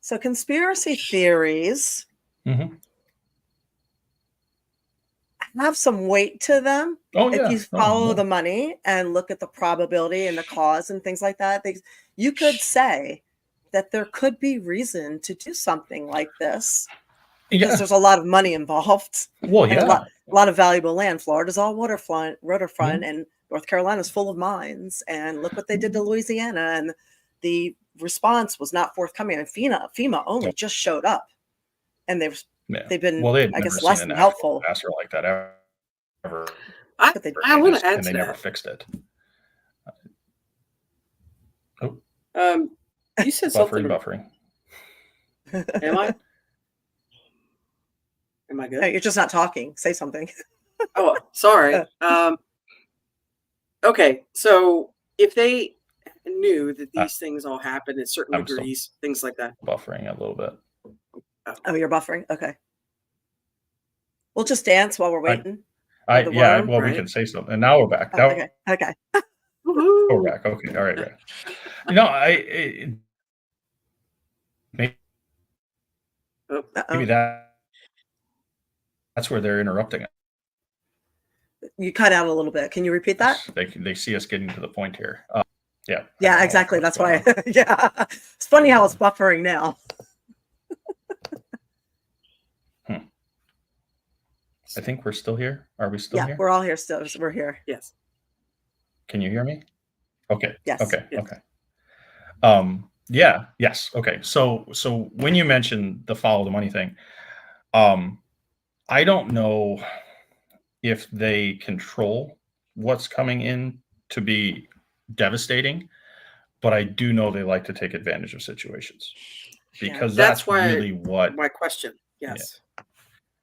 So conspiracy theories have some weight to them. If you follow the money and look at the probability and the cause and things like that, you could say that there could be reason to do something like this because there's a lot of money involved. Well, and a lot of valuable land. Florida's all waterfront, and North Carolina's full of mines. And look what they did to Louisiana, and the response was not forthcoming. And FEMA only just showed up, and they've been, I guess, less than helpful. Disaster like that ever. I want to add and to they that. never fixed it. You said something. Buffering. Am I? Am I good? No, you're just not talking. Say something. Oh, sorry. Okay, so if they knew that these things all happen at certain degrees, things like that. Buffering a little bit. Oh, you're buffering? Okay. We'll just dance while we're waiting. We can say something. And now we're back. Okay. We're back. Okay. All right. Maybe that's where they're interrupting it. You cut out a little bit. Can you repeat that? They see us getting to the point here. Yeah, exactly. That's why. It's funny how it's buffering now. I think we're still here. Are we still here? Yeah, we're all here still. We're here. Yes. Can you hear me? Okay. Yes. Okay. Yes. Okay. Yes. Okay. So when you mentioned the follow the money thing, I don't know if they control what's coming in to be devastating, but I do know they like to take advantage of situations because that's why really what my question. Yes.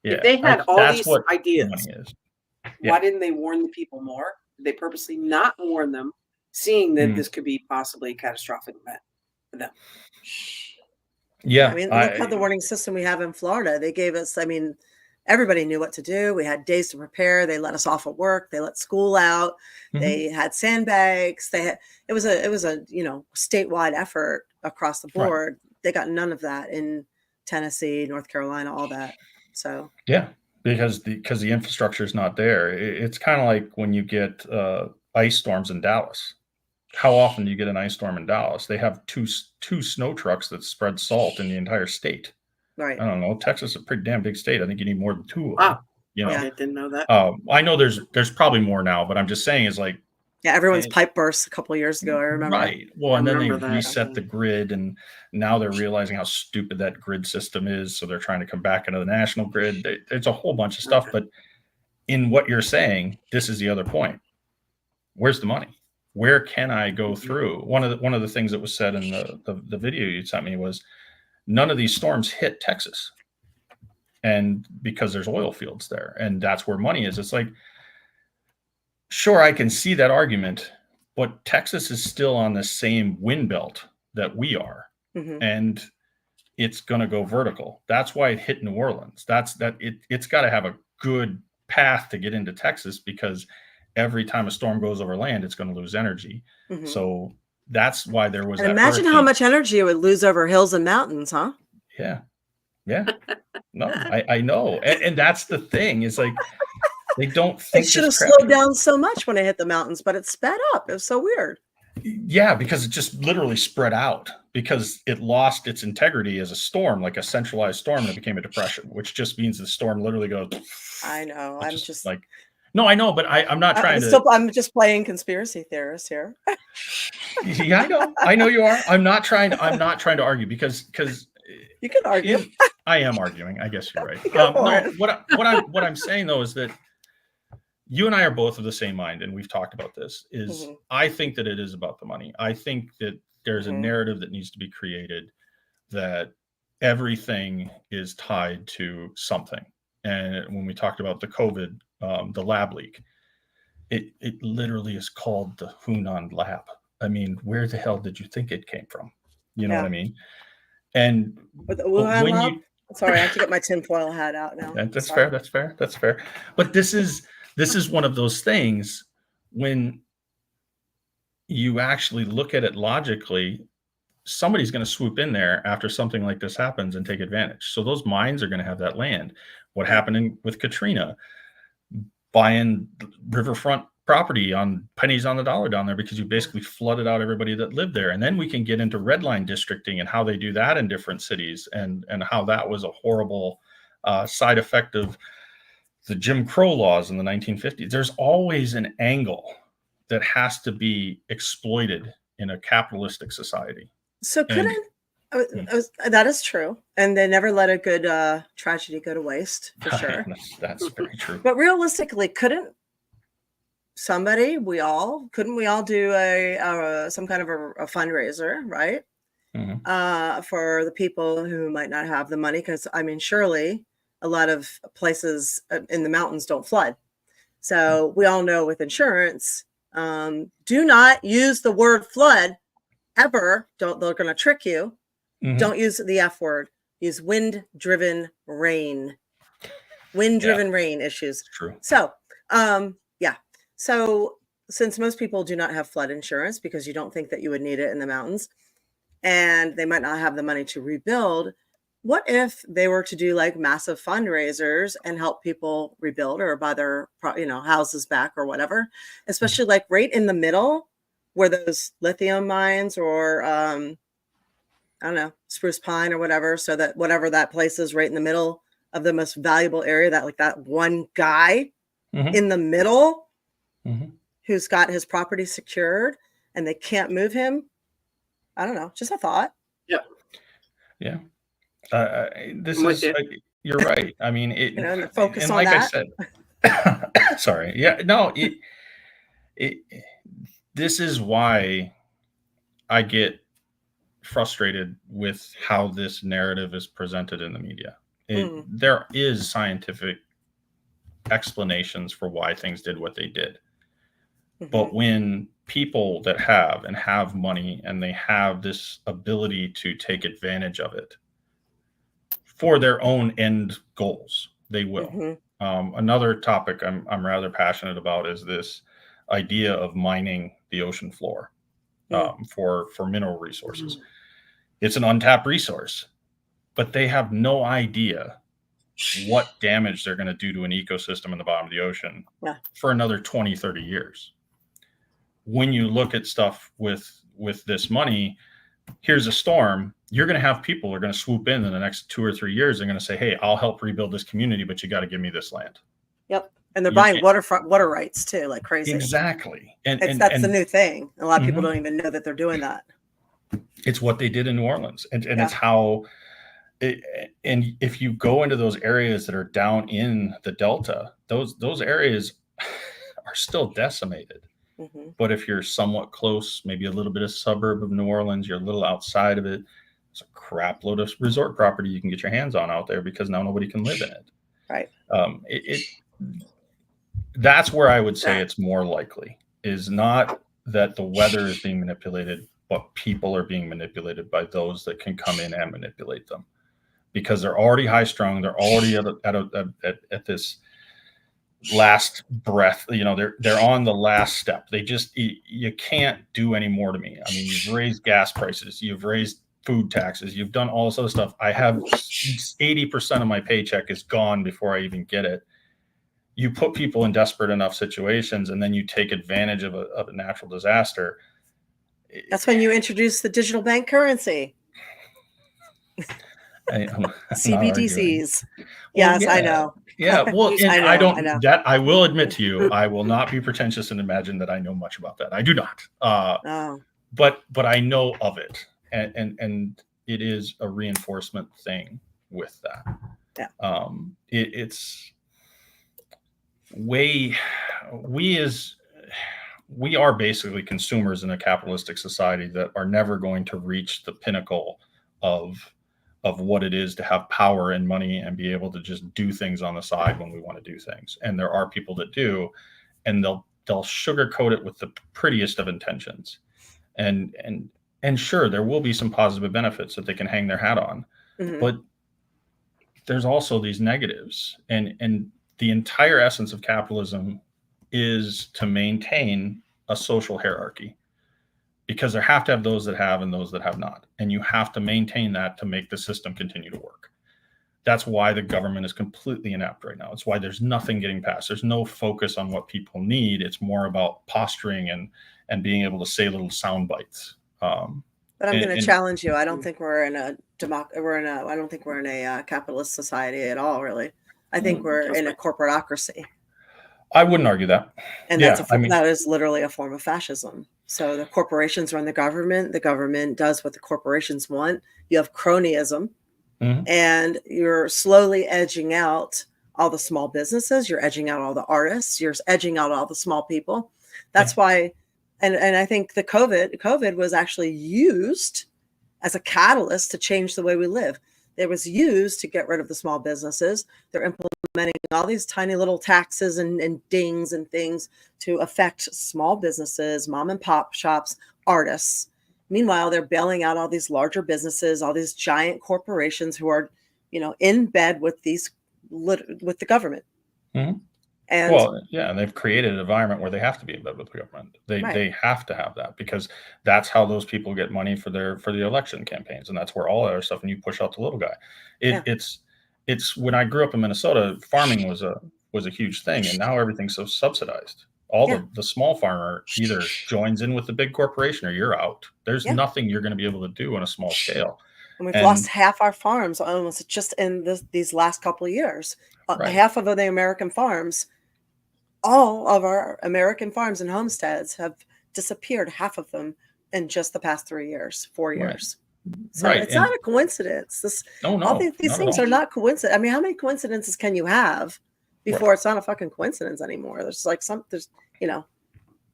Yeah. If they had all these ideas, money is. why didn't they warn the people more? Did they purposely not warn them, seeing that this could be possibly a catastrophic event for them? Yeah. I mean, look at the warning system we have in Florida. They gave us, everybody knew what to do. We had days to prepare. They let us off of work. They let school out. They had sandbags. It was a statewide effort across the board. Right. They got none of that in Tennessee, North Carolina, all that. So because the infrastructure is not there. It's kind of like when you get ice storms in Dallas. How often do you get an ice storm in Dallas? They have two snow trucks that spread salt in the entire state. Right. I don't know. Texas is a pretty damn big state. I think you need more than two of them. Wow. I didn't know that. I know there's probably more now, but I'm just saying is like. Yeah, everyone's pipe burst a couple of years ago. I remember. Right. Well, and then they reset the grid, and now they're realizing how stupid that grid system is. So they're trying to come back into the national grid. There's a whole bunch of stuff. But in what you're saying, this is the other point. Where's the money? Where can I go through? One of the things that was said in the video you sent me was none of these storms hit Texas, and because there's oil fields there, and that's where money is. It's like, sure, I can see that argument, but Texas is still on the same wind belt that we are, and it's going to go vertical. That's why it hit New Orleans. It's got to have a good path to get into Texas because every time a storm goes over land, it's going to lose energy. Mhm. So that's why there was. And that imagine how hurricane. much energy it would lose over hills and mountains, huh? Yeah. No, I know, and that's the thing. Is like they don't think It should have this crap slowed through. down so much when it hit the mountains, but it sped up. It was so weird. Yeah, because it just literally spread out because it lost its integrity as a storm, like a centralized storm, and it became a depression, which just means the storm literally goes. I know. I'm just like, no, I know, but I'm not trying to. I'm just playing conspiracy theorist here. Yeah, I know you are. I'm not trying to argue because you can argue. I am arguing. I guess you're right. Go No, for it. what I'm saying though is that you and I are both of the same mind, and we've talked about this. Is I think that it is about the money. I think that there's a narrative that needs to be created that everything is tied to something. And when we talked about the COVID, the lab leak, it literally is called the Hunan lab. I mean, where the hell did you think it came from? You know what I mean? And sorry, I have to get my tinfoil hat out now. That's fair. That's fair. But this is one of those things when you actually look at it logically, somebody's going to swoop in there after something like this happens and take advantage. So those mines are going to have that land. What happened with Katrina, buying riverfront property on pennies on the dollar down there because you basically flooded out everybody that lived there. And then we can get into red line districting and how they do that in different cities and how that was a horrible side effect of the Jim Crow laws in the 1950s. There's always an angle that has to be exploited in a capitalistic society. So that is true. And they never let a good tragedy go to waste, for sure. That's very true. But realistically, couldn't we all do some kind of a fundraiser, right? For the people who might not have the money? Because I mean, surely a lot of places in the mountains don't flood. So we all know with insurance, do not use the word flood ever. They're going to trick you. Don't use the F word. Use wind-driven rain. Wind-driven rain issues. True. So, So since most people do not have flood insurance because you don't think that you would need it in the mountains, and they might not have the money to rebuild, what if they were to do like massive fundraisers and help people rebuild or buy their houses back or whatever, especially like right in the middle where those lithium mines or I don't know, spruce pine or whatever, so that whatever that place is right in the middle of the most valuable area, that like that one guy in the middle who's got his property secured and they can't move him. I don't know, just a thought. Yeah. You're right. I mean, focus on like that. I said, sorry. Yeah, no, this is why I get frustrated with how this narrative is presented in the media. There is scientific explanations for why things did what they did. But when people that have money and they have this ability to take advantage of it for their own end goals, they will. Another topic I'm rather passionate about is this idea of mining the ocean floor for mineral resources. It's an untapped resource, but they have no idea what damage they're going to do to an ecosystem in the bottom of the ocean for another 20, 30 years. When you look at stuff with this money, here's a storm, you're going to have people who are going to swoop in the next 2 or 3 years. They're going to say, hey, I'll help rebuild this community, but you got to give me this land. Yep. And they're buying water rights too, like crazy. Exactly. And that's the new thing. A lot of people don't even know that they're doing that. It's what they did in New Orleans. And it's how, and if you go into those areas that are down in the Delta, those areas are still decimated. But if you're somewhat close, maybe a little bit of suburb of New Orleans, you're a little outside of it, there's a crap load of resort property you can get your hands on out there because now nobody can live in it. Right. That's where I would say it's more likely, is not that the weather is being manipulated, but people are being manipulated by those that can come in and manipulate them, because they're already high strung. They're already at this last breath. They're on the last step. You can't do any more to me. I mean, you've raised gas prices, you've raised food taxes, you've done all this other stuff. I have 80% of my paycheck is gone before I even get it. You put people in desperate enough situations, and then you take advantage of a natural disaster. That's when you introduce the digital bank currency. CBDCs. Yes, I know. Yeah, well, and I know. I will admit to you, I will not be pretentious and imagine that I know much about that. I do not. But I know of it, and it is a reinforcement thing with that. Yeah. It's we are basically consumers in a capitalistic society that are never going to reach the pinnacle of what it is to have power and money and be able to just do things on the side when we want to do things. And there are people that do, and they'll sugarcoat it with the prettiest of intentions. And sure, there will be some positive benefits that they can hang their hat on, but there's also these negatives. And the entire essence of capitalism is to maintain a social hierarchy, because there have to have those that have and those that have not. And you have to maintain that to make the system continue to work. That's why the government is completely inept right now. It's why there's nothing getting passed. There's no focus on what people need. It's more about posturing and being able to say little sound bites. But I'm going to challenge you. I don't think we're in a I don't think we're in a capitalist society at all, really. I think we're in a corporatocracy. I wouldn't argue that. And that is literally a form of fascism. So the corporations run the government does what the corporations want. You have cronyism, and you're slowly edging out all the small businesses. You're edging out all the artists. You're edging out all the small people. That's why, and I think the COVID was actually used as a catalyst to change the way we live. It was used to get rid of the small businesses. They're implementing all these tiny little taxes and dings and things to affect small businesses, mom and pop shops, artists. Meanwhile, they're bailing out all these larger businesses, all these giant corporations who are, in bed with the government. And they've created an environment where they have to be in bed with the government. They have to have that, because that's how those people get money for the election campaigns, and that's where all that other stuff. And you push out the little guy. It's when I grew up in Minnesota, farming was a huge thing, and now everything's so subsidized. The small farmer either joins in with the big corporation or you're out. There's nothing you're going to be able to do on a small scale. And we've lost half our farms almost just in these last couple of years. Half of the American farms. All of our American farms and homesteads have disappeared, half of them, in just the past 4 years. So it's not a coincidence. All these things are not coincidence. I mean, how many coincidences can you have before it's not a fucking coincidence anymore? There's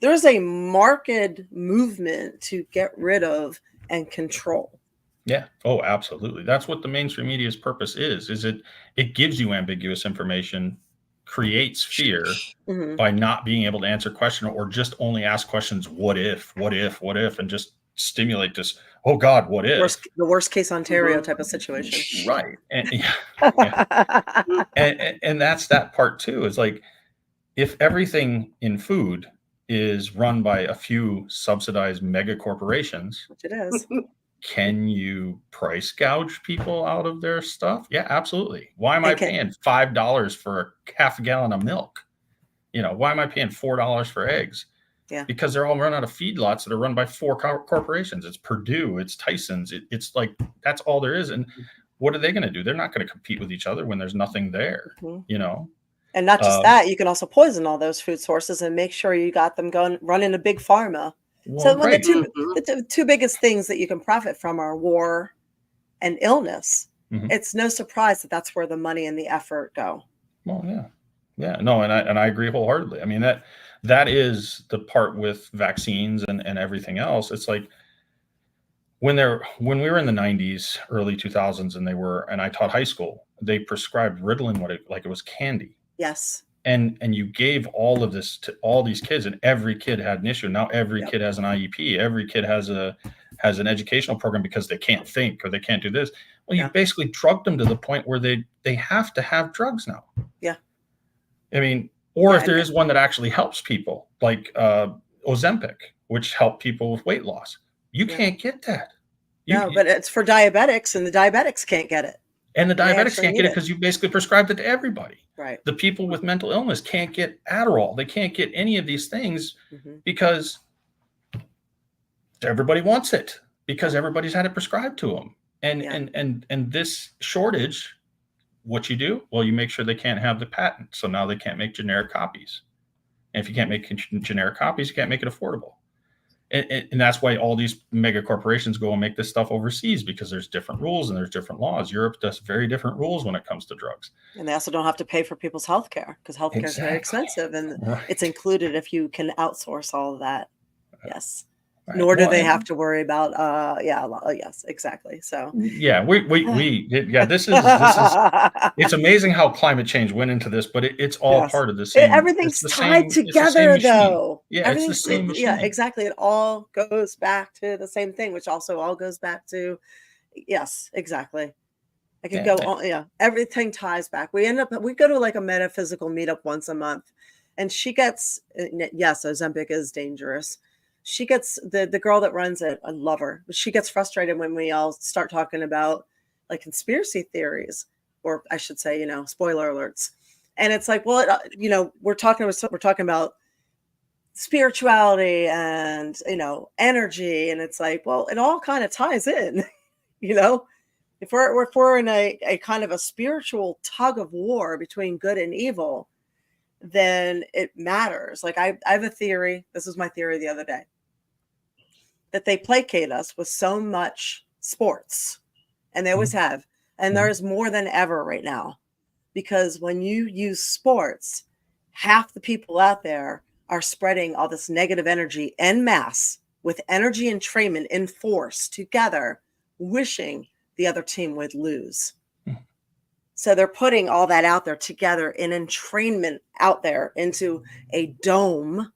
there's a marked movement to get rid of and control. Yeah. Oh, absolutely. That's what the mainstream media's purpose is it gives you ambiguous information, creates fear by not being able to answer questions, or just only ask questions. What if, and just stimulate this. Oh God, what if? The worst case Ontario type of situation. Right. And, and that's that part too, is like, if everything in food is run by a few subsidized mega corporations, which it is, can you price gouge people out of their stuff? Yeah, absolutely. Why am I paying $5 for a half a gallon of milk? Why am I paying $4 for eggs? Yeah, because they're all run out of feedlots that are run by 4 corporations. It's Purdue, it's Tyson's. It's like, that's all there is. And what are they going to do? They're not going to compete with each other when there's nothing there, And not just that, you can also poison all those food sources and make sure you got them running a big pharma. Well, so the two biggest things that you can profit from are war and illness. It's no surprise that that's where the money and the effort go. Well, yeah, no, and I agree wholeheartedly. I mean, that is the part with vaccines and everything else. It's like when we were in the 90s, early 2000s, and I taught high school, they prescribed Ritalin like it was candy. Yes. And you gave all of this to all these kids, and every kid had an issue. Now every kid has an IEP. Every kid has an educational program because they can't think or they can't do this. Well, you basically drugged them to the point where they have to have drugs now. Yeah. I mean, Or Yeah, if there is one that actually helps people, like Ozempic, which help people with weight loss, you can't get that. No, but it's for diabetics, and the diabetics can't get it. And the They diabetics actually can't get need it because you basically prescribed it to everybody. Right. The people with mental illness can't get Adderall. They can't get any of these things because everybody wants it, because everybody's had it prescribed to them. And this shortage, what you do? Well, you make sure they can't have the patent. So now they can't make generic copies. And if you can't make generic copies, you can't make it affordable. And that's why all these mega corporations go and make this stuff overseas, because there's different rules and there's different laws. Europe does very different rules when it comes to drugs. And they also don't have to pay for people's health care, because health care is very expensive, and it's included if you can outsource all of that. Yes. Right. Nor do they have to worry about, yes, exactly. So this is it's amazing how climate change went into this, but it's all part of the same. Everything's tied together, though. Yeah, it's the same machine. Yeah, exactly. It all goes back to the same thing, which also all goes back to, yes, exactly. I could go on. Everything ties back. We go to like a metaphysical meetup once a month, and she gets, yes, Ozempic is dangerous. She gets, the girl that runs it, I love her, but she gets frustrated when we all start talking about like conspiracy theories, or I should say, spoiler alerts. And it's like, well, we're talking about spirituality and, energy. And it's like, well, it all kind of ties in, if we're in a kind of a spiritual tug of war between good and evil, then it matters. Like I have a theory. This was my theory the other day, that they placate us with so much sports, and they always have. And there's more than ever right now, because when you use sports, half the people out there are spreading all this negative energy en masse with energy entrainment in force together, wishing the other team would lose. So they're putting all that out there together in entrainment out there into a dome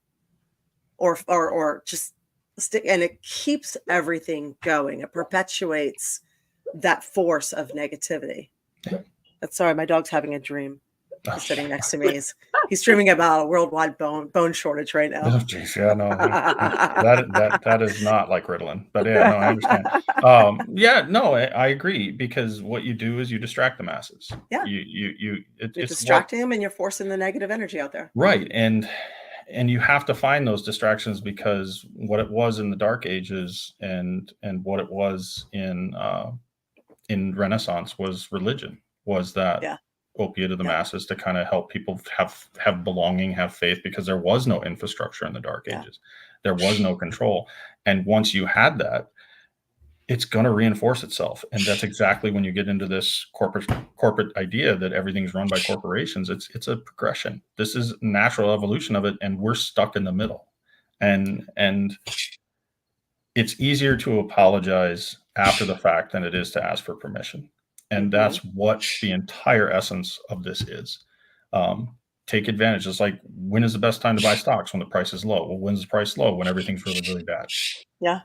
or just stick, and it keeps everything going. It perpetuates that force of negativity. Sorry, my dog's having a dream. He's sitting next to me. He's dreaming about a worldwide bone shortage right now. Oh, geez, yeah, no, that is not like Ritalin, but yeah, no, I understand. I agree, because what you do is you distract the masses. Yeah, you're distracting them, and you're forcing the negative energy out there. Right, and you have to find those distractions, because what it was in the Dark Ages and what it was in Renaissance was religion, was that opiate of the masses to kind of help people have belonging, have faith, because there was no infrastructure in the Dark Ages. There was no control. And once you had that, it's going to reinforce itself. And that's exactly when you get into this corporate idea that everything's run by corporations. It's a progression. This is natural evolution of it, and we're stuck in the middle. And it's easier to apologize after the fact than it is to ask for permission. And that's what the entire essence of this is. Take advantage. It's like, when is the best time to buy stocks? When the price is low. Well, when's the price low? When everything's really, really bad. Yeah.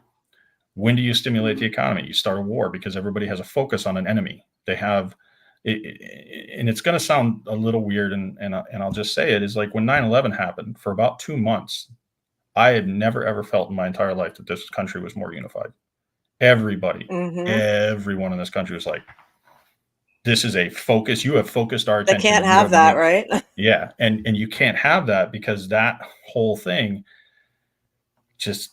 When do you stimulate the economy? You start a war, because everybody has a focus on an enemy. They have, and it's going to sound a little weird, and I'll just say it, is like when 9/11 happened, for about 2 months, I had never, ever felt in my entire life that this country was more unified. Everybody, everyone in this country was like, this is a focus. You have focused our attention. They can't have that, right? Yeah. And you can't have that, because that whole thing just,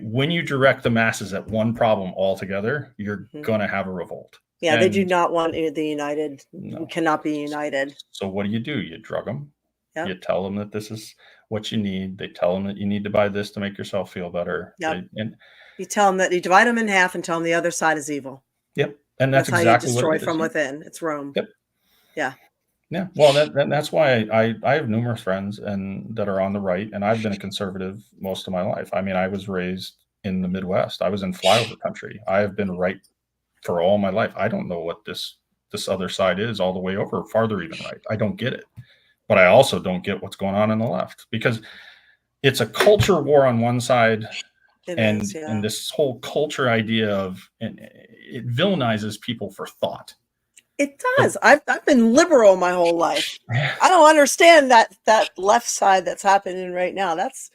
when you direct the masses at one problem altogether, you're going to have a revolt. Yeah. They do not want the united. No. Cannot be united. So what do? You drug them. Yep. You tell them that this is what you need. They tell them that you need to buy this to make yourself feel better. Yep. And you tell them that you divide them in half and tell them the other side is evil. Yep. And that's exactly how you destroy what it is. From within. It's Rome. Yep. Yeah. Yeah. Well, that's why I have numerous friends that are on the right, and I've been a conservative most of my life. I mean, I was raised in the Midwest. I was in flyover country. I have been right for all my life. I don't know what this other side is all the way over, farther even right. I don't get it. But I also don't get what's going on the left, because it's a culture war on one side. And this whole culture idea of, and it villainizes people for thought. It does. I've been liberal my whole life. I don't understand that left side that's happening right now. That's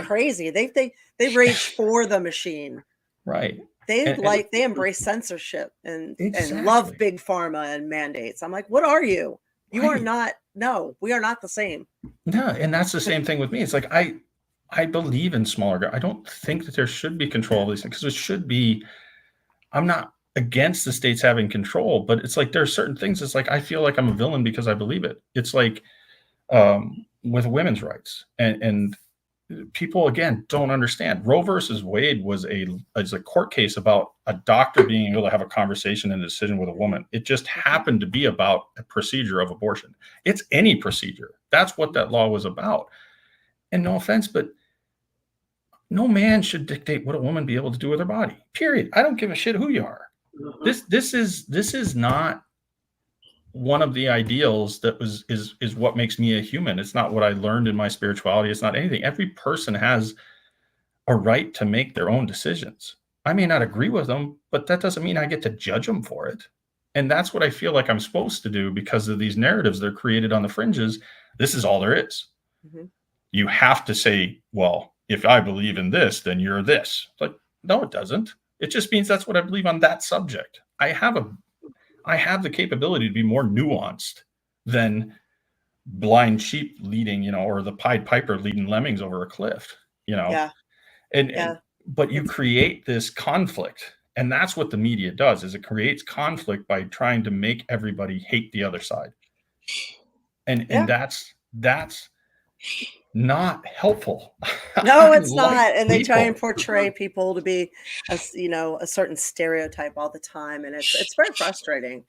crazy. They rage for the machine. Right. They embrace censorship and love big pharma and mandates. I'm like, what are you? You are not. No, we are not the same. No, and that's the same thing with me. It's like I believe in smaller. I don't think that there should be control of these things, because it should be. I'm not against the states having control, but it's like there are certain things. It's like I feel like I'm a villain because I believe it. It's like with women's rights, and people again don't understand. Roe versus Wade was a court case about a doctor being able to have a conversation and a decision with a woman. It just happened to be about a procedure of abortion. It's any procedure. That's what that law was about. And no offense, but no man should dictate what a woman be able to do with her body. Period. I don't give a shit who you are. This is not one of the ideals that is what makes me a human. It's not what I learned in my spirituality. It's not anything. Every person has a right to make their own decisions. I may not agree with them, but that doesn't mean I get to judge them for it. And that's what I feel like I'm supposed to do because of these narratives that are created on the fringes. This is all there is. Mm-hmm. You have to say, well, if I believe in this, then you're this. It's like, no, it doesn't. It just means that's what I believe on that subject. I have the capability to be more nuanced than blind sheep leading, or the Pied Piper leading lemmings over a cliff, Yeah. But you create this conflict, and that's what the media does, is it creates conflict by trying to make everybody hate the other side. And that's not helpful. No, it's not. And they try and portray people to be a certain stereotype all the time. And it's very frustrating.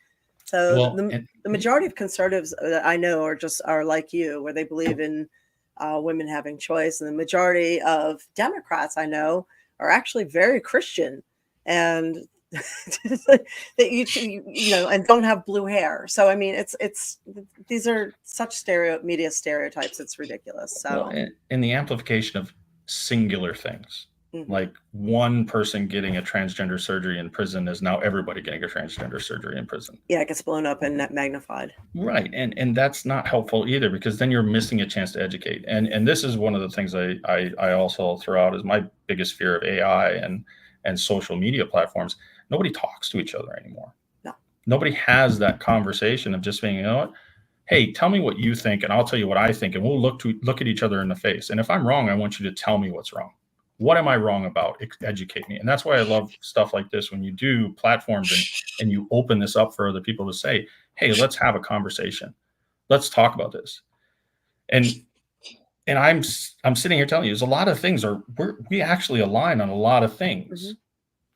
So the majority of conservatives that I know are like you, where they believe in women having choice. And the majority of Democrats I know are actually very Christian and that and don't have blue hair. So I mean, it's these are such media stereotypes. It's ridiculous. So in the amplification of singular things, like one person getting a transgender surgery in prison is now everybody getting a transgender surgery in prison. Yeah, it gets blown up and magnified. Right, and that's not helpful either, because then you're missing a chance to educate. And this is one of the things I also throw out as my biggest fear of AI and social media platforms. Nobody talks to each other anymore. No. Nobody has that conversation of just being, what? Hey, tell me what you think, and I'll tell you what I think, and we'll look at each other in the face. And if I'm wrong, I want you to tell me what's wrong. What am I wrong about? Educate me. And that's why I love stuff like this, when you do platforms and you open this up for other people to say, hey, let's have a conversation. Let's talk about this. And I'm sitting here telling you, there's a lot of things we actually align on a lot of things. Mm-hmm.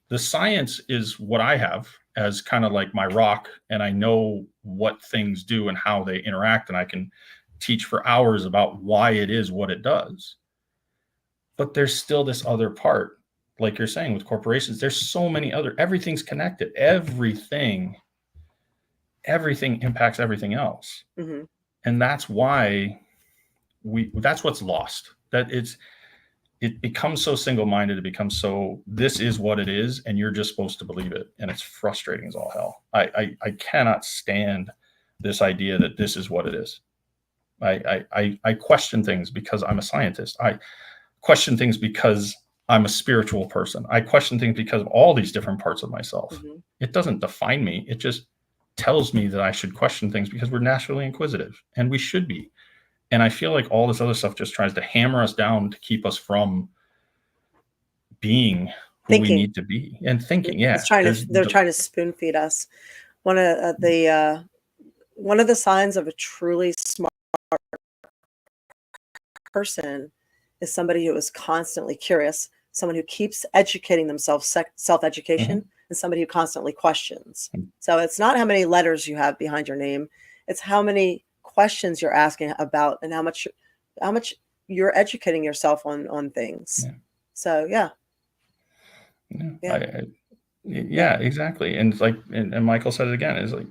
The science is what I have as kind of like my rock, and I know what things do and how they interact, and I can teach for hours about why it is what it does. But there's still this other part, like you're saying with corporations. There's so many everything's connected. Everything impacts everything else. Mm-hmm. And that's why that's what's lost. It becomes so single-minded. It becomes so, this is what it is, and you're just supposed to believe it. And it's frustrating as all hell. I cannot stand this idea that this is what it is. I question things because I'm a scientist. I question things because I'm a spiritual person. I question things because of all these different parts of myself. Mm-hmm. It doesn't define me. It just tells me that I should question things because we're naturally inquisitive, and we should be. And I feel like all this other stuff just tries to hammer us down to keep us from being who we need to be and thinking. Yeah, they're trying to spoon feed us. One of the signs of a truly smart person is somebody who is constantly curious, someone who keeps educating themselves, self-education, mm-hmm. and somebody who constantly questions. So it's not how many letters you have behind your name; it's how many questions you're asking about, and how much you're educating yourself on things. Yeah. So yeah, exactly. And it's like, and Michael said it again, is like,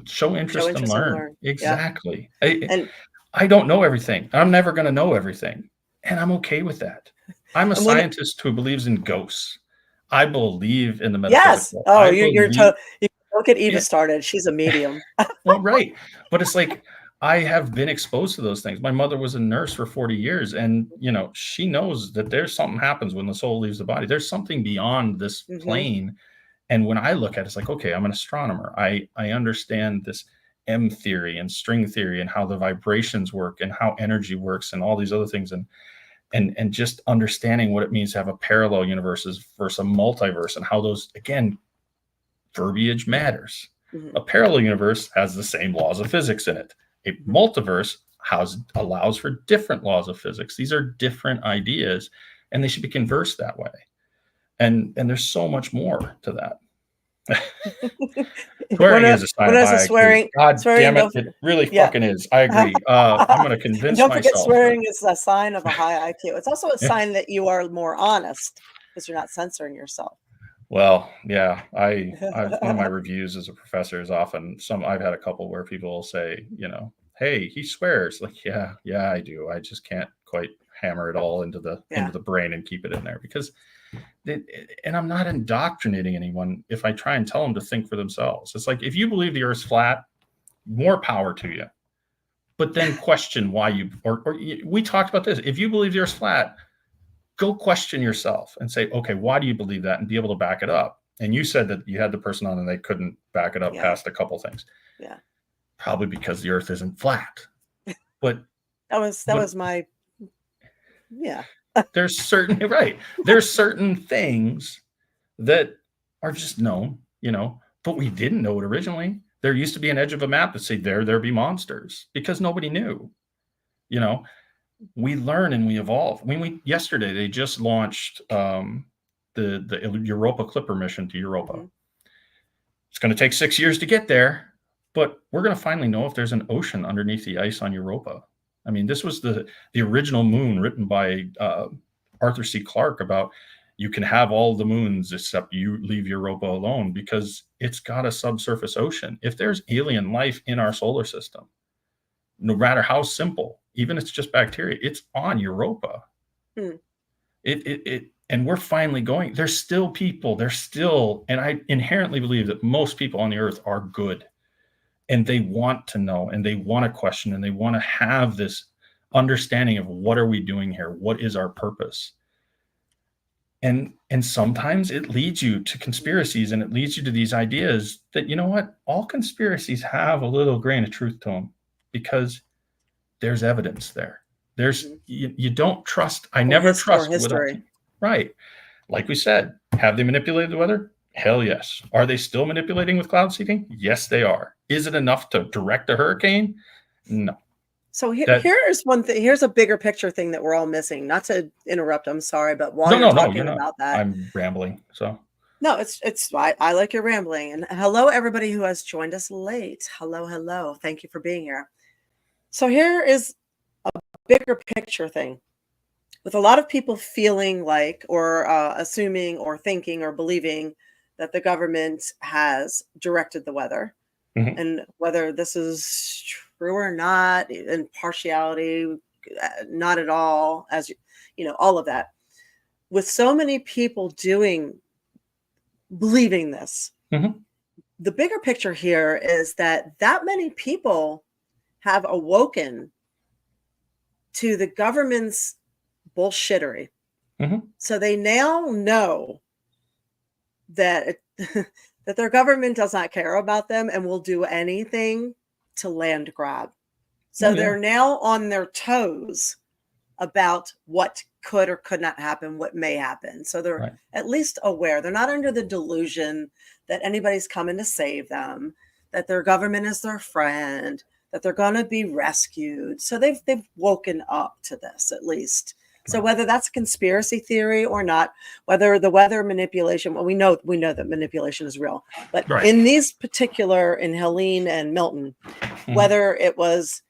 show interest and learn. Exactly. Yeah. I don't know everything. I'm never going to know everything, and I'm okay with that. I'm a scientist who believes in ghosts. I believe in the metaphysical. Yes. Oh, you're Don't get Eva Yeah. started. She's a medium. Well, right. But it's like, I have been exposed to those things. My mother was a nurse for 40 years, and she knows that there's something happens when the soul leaves the body. There's something beyond this plane. And when I look at it, it's like, okay, I'm an astronomer. I understand this M theory and string theory and how the vibrations work and how energy works and all these other things. And just understanding what it means to have a parallel universe versus a multiverse, and how those, again, verbiage matters. A parallel universe has the same laws of physics in it. A multiverse allows for different laws of physics. These are different ideas, and they should be conversed that way. And there's so much more to that. Swearing is a sign of high IQ. God damn it, it really fucking is. I agree. I'm going to convince myself. Don't forget, swearing is a sign of a high IQ. It's also a sign that you are more honest because you're not censoring yourself. Well, yeah, one of my reviews as a professor is often I've had a couple where people will say, hey, he swears. Like, yeah, I do. I just can't quite hammer it all into the brain and keep it in there, because and I'm not indoctrinating anyone if I try and tell them to think for themselves. It's like, if you believe the Earth's flat, more power to you. But then question why we talked about this. If you believe the Earth's flat, go question yourself and say, okay, why do you believe that? And be able to back it up. And you said that you had the person on and they couldn't back it up past a couple things. Yeah. Probably because the Earth isn't flat. But that was my, There's certain things that are just known, but we didn't know it originally. There used to be an edge of a map that said there be monsters, because nobody knew. We learn and we evolve. Yesterday they just launched the Europa Clipper mission to Europa. It's going to take 6 years to get there, but we're going to finally know if there's an ocean underneath the ice on Europa. I mean, this was the original moon written by Arthur C. Clarke about, you can have all the moons except you leave Europa alone, because it's got a subsurface ocean. If there's alien life in our solar system, no matter how simple, even if it's just bacteria, it's on Europa. And we're finally going. There's still people. And I inherently believe that most people on the Earth are good, and they want to know, and they want to question, and they want to have this understanding of, what are we doing here? What is our purpose? And sometimes it leads you to conspiracies, and it leads you to these ideas that, all conspiracies have a little grain of truth to them, because there's evidence there. There's you don't trust. I never trust history. Right. Like we said, have they manipulated the weather? Hell yes. Are they still manipulating with cloud seeding? Yes, they are. Is it enough to direct a hurricane? No. So here's one thing. Here's a bigger picture thing that we're all missing. Not to interrupt, I'm sorry, but while you're talking about that, I'm rambling. So no, it's I like your rambling. And hello, everybody who has joined us late. Hello. Thank you for being here. So here is a bigger picture thing. With a lot of people feeling like, or assuming, or thinking, or believing that the government has directed the weather, and whether this is true or not, and partiality, not at all, as all of that. With so many people believing this, the bigger picture here is that many people have awoken to the government's bullshittery. So they now know that that their government does not care about them and will do anything to land grab. So they're now on their toes about what could or could not happen, what may happen. So they're at least aware. They're not under the delusion that anybody's coming to save them, that their government is their friend, that they're going to be rescued. So they've woken up to this, at least. So whether that's a conspiracy theory or not, whether the weather manipulation, well, we know that manipulation is real, but in these particular, in Helene and Milton, whether it was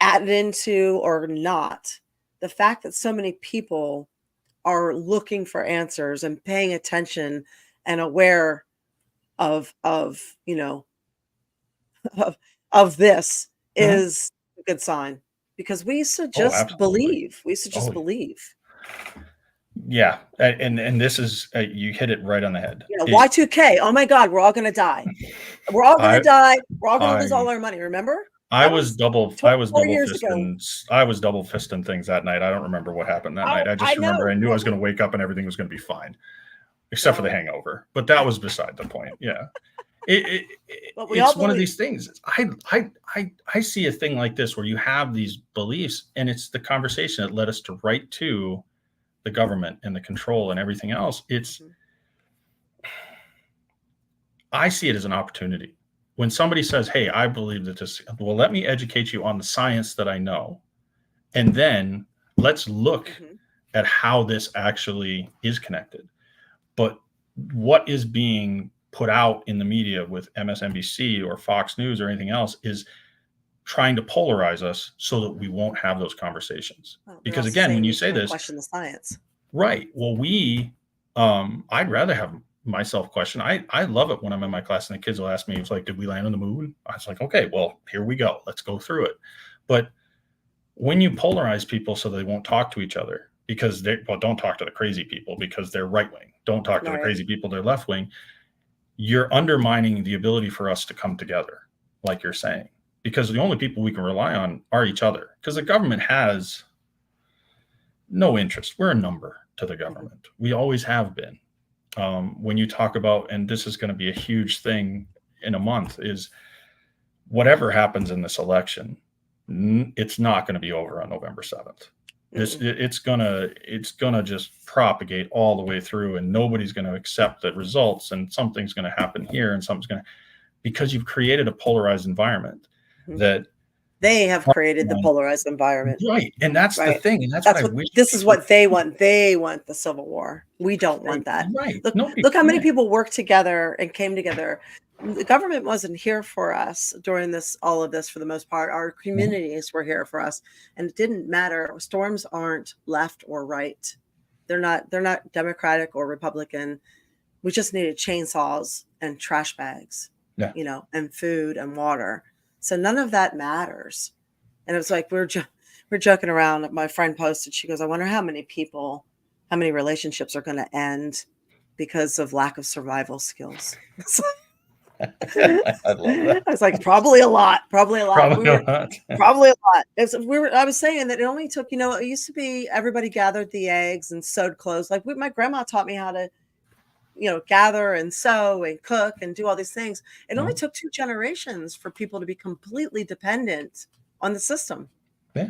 added into or not, the fact that so many people are looking for answers and paying attention and aware of this is a good sign. Because we used to just believe. We used to just believe. Yeah, and this is you hit it right on the head. Y2K. Oh my God, we're all going to die. We're all going to die. We're all going to lose all our money. Remember? I was double years ago. I was double fisting things that night. I don't remember what happened that night. I just remember I knew I was going to wake up and everything was going to be fine, except for the hangover. But that was beside the point. Yeah, it's one of these things. I see a thing like this where you have these beliefs, and it's the conversation that led us to write to the government and the control and everything else. I see it as an opportunity. When somebody says, hey, I believe that this, well, let me educate you on the science that I know. And then let's look at how this actually is connected. But what is being put out in the media with MSNBC or Fox News or anything else is trying to polarize us so that we won't have those conversations. Because again, when you say this, question the science. Right. Well, I'd rather have myself question. I love it when I'm in my class and the kids will ask me, it's like, did we land on the moon? I was like, okay, well, here we go. Let's go through it. But when you polarize people so they won't talk to each other because don't talk to the crazy people because they're right wing. Don't talk to the crazy people, they're left wing. You're undermining the ability for us to come together, like you're saying, because the only people we can rely on are each other, because the government has no interest. We're a number to the government. We always have been. When you talk about, and this is going to be a huge thing in a month, is whatever happens in this election, it's not going to be over on November 7th. It's gonna just propagate all the way through, and nobody's going to accept the results, and something's going to happen here, and because you've created a polarized environment that they have created the polarized environment. Right. And that's the thing. And that's what I wish. This is what they want. They want the Civil War. We don't want that. Right. Look how many people worked together and came together. The government wasn't here for us during all of this for the most part. Our communities were here for us. And it didn't matter. Storms aren't left or right. They're not Democratic or Republican. We just needed chainsaws and trash bags, and food and water. So none of that matters. And it was like, we're joking around. My friend posted, she goes, I wonder how many relationships are going to end because of lack of survival skills. I love that. I was like, probably a lot. Probably a lot. I was saying that it only took, it used to be everybody gathered the eggs and sewed clothes. Like my grandma taught me how to, gather and sew and cook and do all these things. It only took 2 generations for people to be completely dependent on the system. Yeah.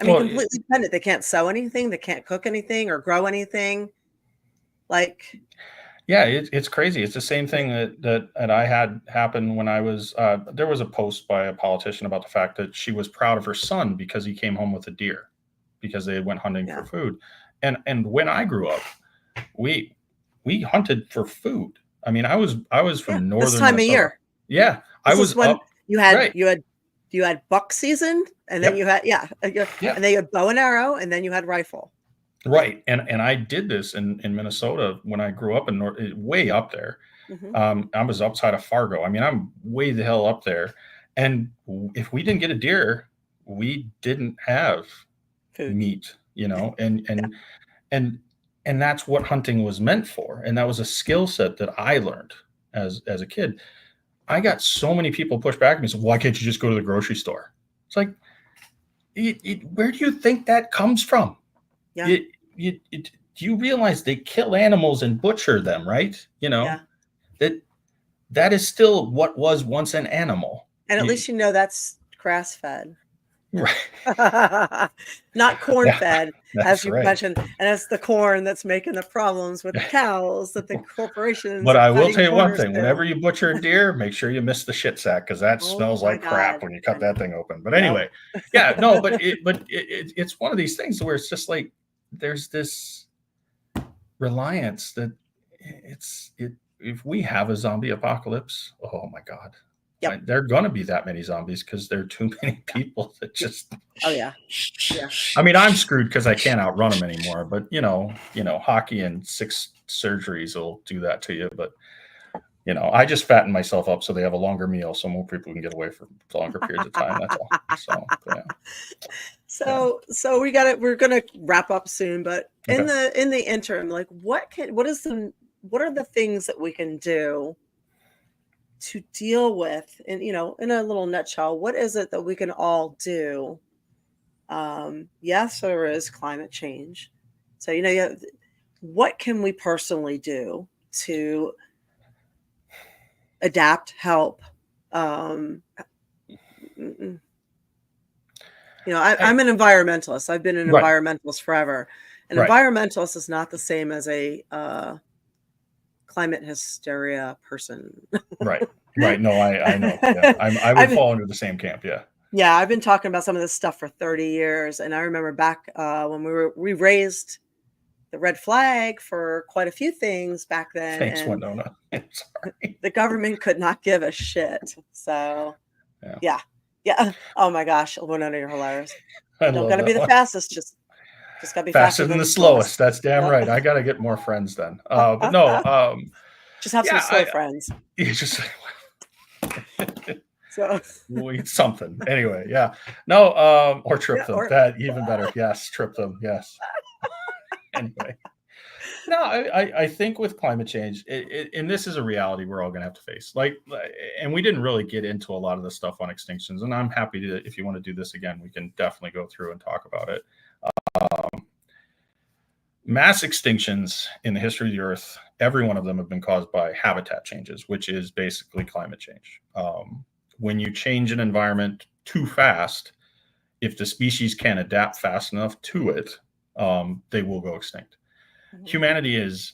I mean, completely dependent. They can't sew anything. They can't cook anything or grow anything. Yeah, it's crazy. It's the same thing that I had happen when I was, there was a post by a politician about the fact that she was proud of her son because he came home with a deer because they went hunting for food. And when I grew up, we hunted for food. I mean, I was from northern this time Minnesota. of year. Yeah, I was when up. You had buck season, and then you had and then you had bow and arrow, and then you had rifle. Right, and I did this in Minnesota when I grew up in way up there. I was outside of Fargo. I mean, I'm way the hell up there, and if we didn't get a deer, we didn't have food, meat. And that's what hunting was meant for. And that was a skill set that I learned as a kid. I got so many people push back at me and said, why can't you just go to the grocery store? It's like, where do you think that comes from? Yeah. Do you realize they kill animals and butcher them, right? That is still what was once an animal. And at least that's grass fed. Right. Not corn fed, as you right. mentioned. And it's the corn that's making the problems with the cows that the corporations. But I will tell you one thing: whenever you butcher a deer, make sure you miss the shit sack, because that smells like crap when you cut that thing open. But anyway, it's one of these things where it's just like there's this reliance that if we have a zombie apocalypse, oh my God. Yep. There are going to be that many zombies because there are too many people that just. Oh yeah. I mean, I'm screwed because I can't outrun them anymore. But hockey and 6 surgeries will do that to you. But I just fatten myself up so they have a longer meal, so more people can get away for longer periods of time. That's all. So yeah. So we got it. We're gonna wrap up soon, but in Okay. the interim, like what are the things that we can do to deal with, and in a little nutshell, what is it that we can all do? Yes, there is climate change. So what can we personally do to adapt, help? I'm an environmentalist. I've been an Right. environmentalist forever. An Right. environmentalist is not the same as a climate hysteria person. Right. No, I know. Yeah. I would fall into the same camp. Yeah. Yeah, I've been talking about some of this stuff for 30 years, and I remember back when we raised the red flag for quite a few things back then. Thanks, and Winona. Sorry. the government could not give a shit. So Yeah. Oh my gosh, Winona, you're hilarious. I Don't love gotta that be the one. fastest, just gotta be Faster than the slowest. That's damn Yep. right. I got to get more friends then. But no, just have some slow friends. You just So something anyway. Yeah. No. Or trip them. or- That even better. Yes. Trip them. Yes. Anyway. No, I think with climate change, and this is a reality we're all going to have to face. And we didn't really get into a lot of the stuff on extinctions, and I'm happy to, if you want to do this again, we can definitely go through and talk about it. Mass extinctions in the history of the Earth, every one of them have been caused by habitat changes, which is basically climate change. When you change an environment too fast, if the species can't adapt fast enough to it, they will go extinct. Humanity is,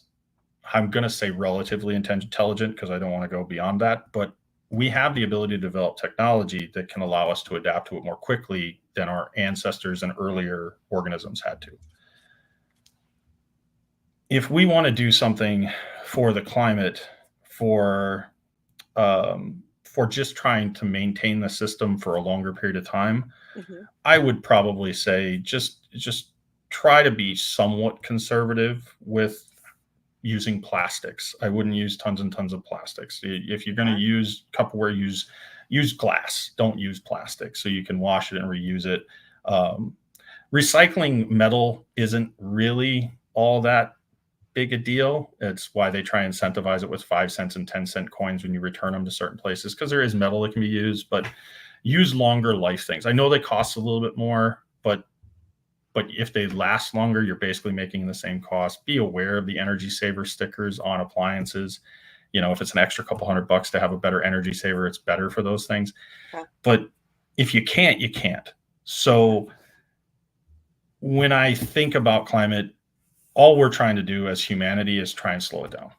I'm going to say, relatively intelligent, because I don't want to go beyond that, but we have the ability to develop technology that can allow us to adapt to it more quickly than our ancestors and earlier organisms had to. If we want to do something for the climate, for just trying to maintain the system for a longer period of time, I would probably say just try to be somewhat conservative with using plastics. I wouldn't use tons and tons of plastics. If you're going to use Tupperware, use glass. Don't use plastic, so you can wash it and reuse it. Recycling metal isn't really all that big a deal. It's why they try and incentivize it with 5 cents and 10-cent coins when you return them to certain places, because there is metal that can be used, but use longer life things. I know they cost a little bit more, but if they last longer, you're basically making the same cost. Be aware of the energy saver stickers on appliances. If it's an extra couple $100 to have a better energy saver, it's better for those things. Okay. But if you can't, you can't. So when I think about climate, all we're trying to do as humanity is try and slow it down.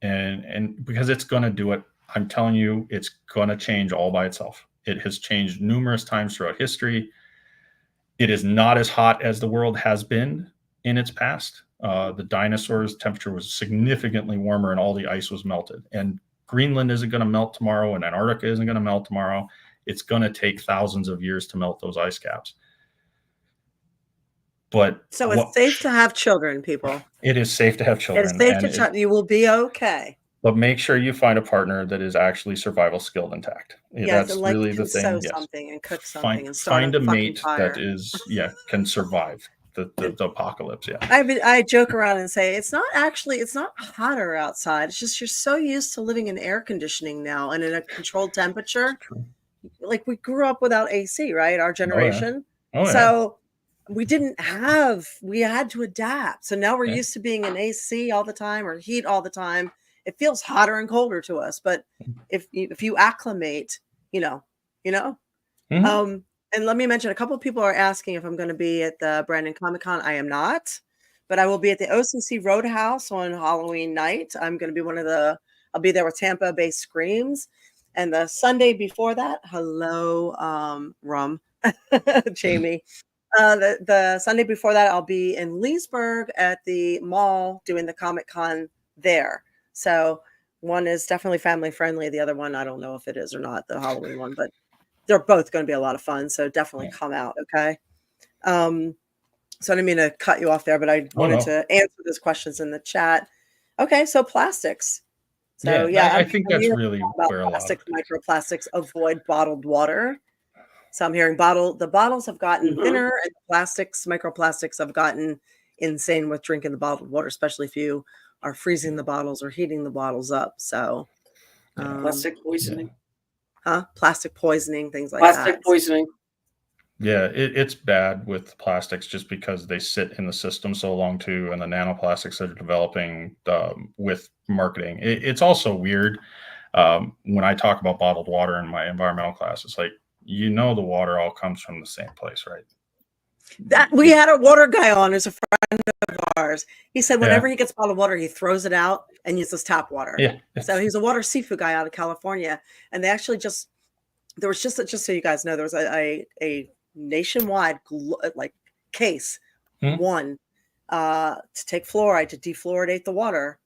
And because it's going to do it, I'm telling you, it's going to change all by itself. It has changed numerous times throughout history. It is not as hot as the world has been in its past. The dinosaurs' temperature was significantly warmer and all the ice was melted. And Greenland isn't going to melt tomorrow, and Antarctica isn't going to melt tomorrow. It's going to take thousands of years to melt those ice caps. So it's safe to have children, people. It is safe to have children. It's safe to you will be okay. But make sure you find a partner that is actually survival skilled intact. Yes, that's really the thing. Sew something and cook something and start find a mate fire. that is can survive the apocalypse. Yeah. I joke around and say it's not hotter outside. It's just you're so used to living in air conditioning now and in a controlled temperature. Like we grew up without AC, right? Our generation. So we had to adapt. So now we're used to being in AC all the time or heat all the time. It feels hotter and colder to us, but if you acclimate, and let me mention, a couple of people are asking if I'm going to be at the Brandon Comic-Con. I am not, but I will be at the OCC Roadhouse on Halloween night. I'm going to be I'll be there with Tampa Bay Screams. And the Sunday before that, hello, Rum, Jamie. The Sunday before that, I'll be in Leesburg at the mall doing the Comic-Con there. So one is definitely family friendly. The other one, I don't know if it is or not, the Halloween one, but they're both going to be a lot of fun. So definitely come out. Okay. So I didn't mean to cut you off there, but I wanted to answer those questions in the chat. Okay. So plastics. So I think that's really about plastics, microplastics, avoid bottled water. So I'm hearing the bottles have gotten thinner, and the plastics, microplastics have gotten insane with drinking the bottled water, especially if you are freezing the bottles or heating the bottles up. So Plastic poisoning. Plastic poisoning, things like Plastic that. poisoning. Yeah, it's bad with plastics just because they sit in the system so long too, and the nanoplastics that are developing with marketing. It's also weird when I talk about bottled water in my environmental class. It's like, the water all comes from the same place, right? That we had a water guy on who's a friend of ours. He said whenever he gets bottled water, he throws it out and uses tap water. Yeah. So he's a water seafood guy out of California, and they actually just so you guys know, there was a nationwide case one to take fluoride to defluoridate the water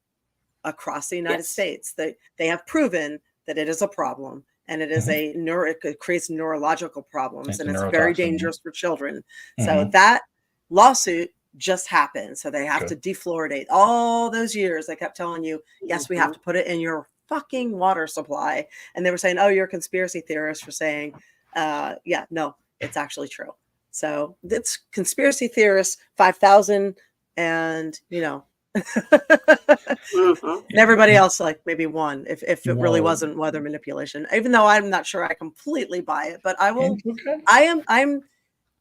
across the United States. They have proven that it is a problem, and it is it creates neurological problems, and it's very dangerous for children. So that lawsuit just happened. So they have to defluoridate. All those years they kept telling you, yes, we have to put it in your fucking water supply, and they were saying, oh, you're a conspiracy theorist for saying no, it's actually true. So it's conspiracy theorists 5,000, and and everybody else like maybe one if it really wasn't weather manipulation, even though I'm not sure I completely buy it, but I will.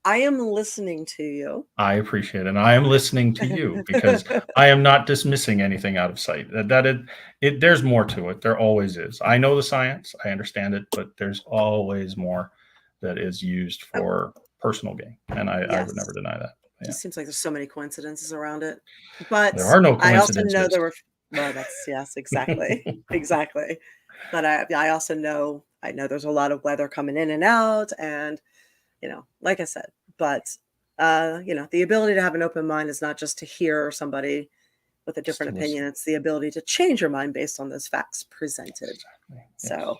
I am listening to you. I appreciate it, and I am listening to you because I am not dismissing anything out of sight. There's more to it. There always is. I know the science, I understand it, but there's always more that is used for personal gain, and I would never deny that. It just seems like there's so many coincidences around it, but there are no coincidences. I also know there were. Well, yes, exactly, exactly. But I also know there's a lot of weather coming in and out, and like I said, but the ability to have an open mind is not just to hear somebody with a different opinion. It's the ability to change your mind based on those facts presented. Exactly. Yes. So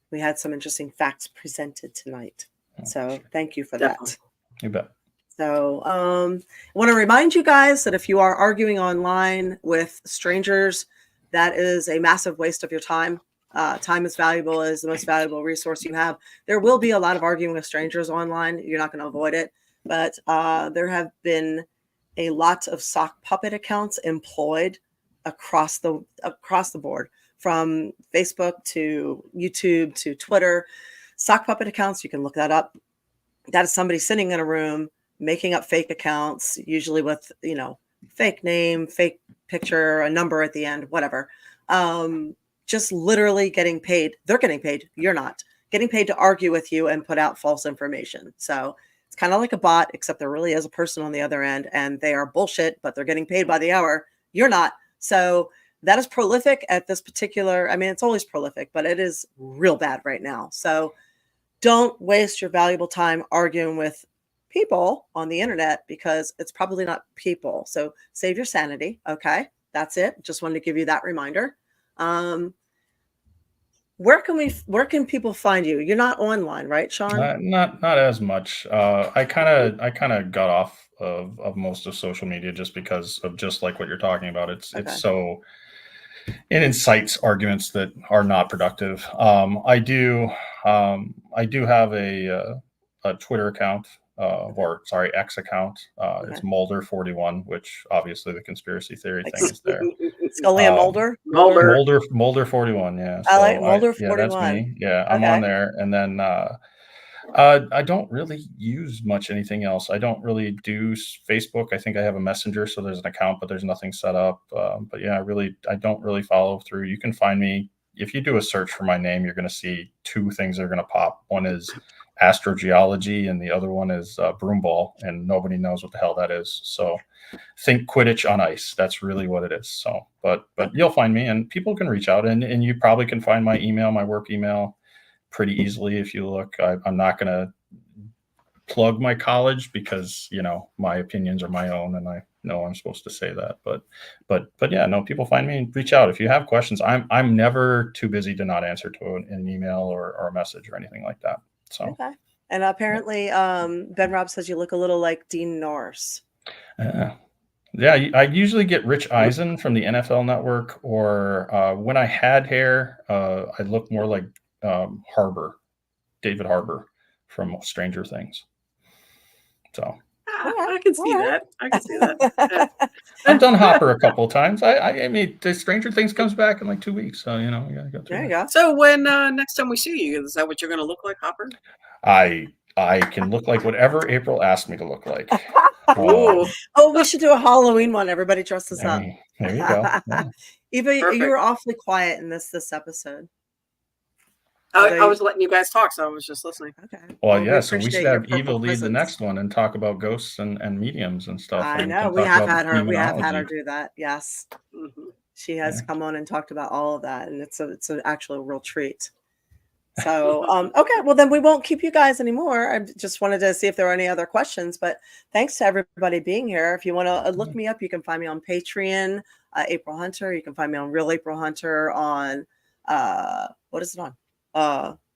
we had some interesting facts presented tonight. So thank you for that. You bet. So I want to remind you guys that if you are arguing online with strangers, that is a massive waste of your time. Time is valuable, is the most valuable resource you have. There will be a lot of arguing with strangers online. You're not going to avoid it. But there have been a lot of sock puppet accounts employed across the board, from Facebook to YouTube to Twitter. Sock puppet accounts, you can look that up. That is somebody sitting in a room making up fake accounts, usually with, fake name, fake picture, a number at the end, whatever. Just literally getting paid. They're getting paid. You're not getting paid to argue with you and put out false information. So it's kind of like a bot, except there really is a person on the other end, and they are bullshit, but they're getting paid by the hour. You're not. So that is prolific at this particular. I mean, it's always prolific, but it is real bad right now. So don't waste your valuable time arguing with people on the internet, because it's probably not people. So save your sanity. Okay. That's it. Just wanted to give you that reminder. Where can people find you? You're not online, right, Sean? Not as much. I kind of got off of most of social media just because of just like what you're talking about. It's so it incites arguments that are not productive. I do have a Twitter account. X account. It's Mulder41, which obviously the conspiracy theory thing is there. Scully and Mulder? Mulder41, yeah. I like Mulder41. Yeah, that's me. Yeah, I'm on there. And then I don't really use much anything else. I don't really do Facebook. I think I have a messenger, so there's an account, but there's nothing set up. But yeah, I don't really follow through. You can find me. If you do a search for my name, you're going to see two things that are going to pop. One is Astrogeology, and the other one is broomball, and nobody knows what the hell that is. So think Quidditch on ice. That's really what it is. So, but you'll find me, and people can reach out, and you probably can find my email, my work email, pretty easily if you look. I'm not going to plug my college because my opinions are my own, and I know I'm supposed to say that. But yeah, no, people find me and reach out if you have questions. I'm never too busy to not answer to an email or a message or anything like that. So okay. And apparently, Ben Robb says you look a little like Dean Norris. Yeah, I usually get Rich Eisen from the NFL Network, or when I had hair, I look more like David Harbour. from Stranger Things. So I can see that. I can see that. Yeah. I've done Hopper a couple of times. I mean, the Stranger Things comes back in like 2 weeks, so you know we gotta go through. There you go. So when next time we see you, is that what you're going to look like, Hopper? I can look like whatever April asked me to look like. Ooh. Oh, we should do a Halloween one. Everybody dresses up. There you go. Yeah. Eva, Perfect. you were awfully quiet in this episode. I was letting you guys talk, so I was just listening. Okay. Well, yeah, so we appreciate should your have Eva purple lead the presence. next one and talk about ghosts and mediums and stuff. I and know. can We talk have about had her. We have had her demonology. do that. Yes. Mm-hmm. She has Yeah. come on and talked about all of that, and it's an actual real treat. So, okay, well then we won't keep you guys anymore. I just wanted to see if there were any other questions, but thanks to everybody being here. If you want to look me up, you can find me on Patreon, April Hunter. You can find me on Real April Hunter on what is it on?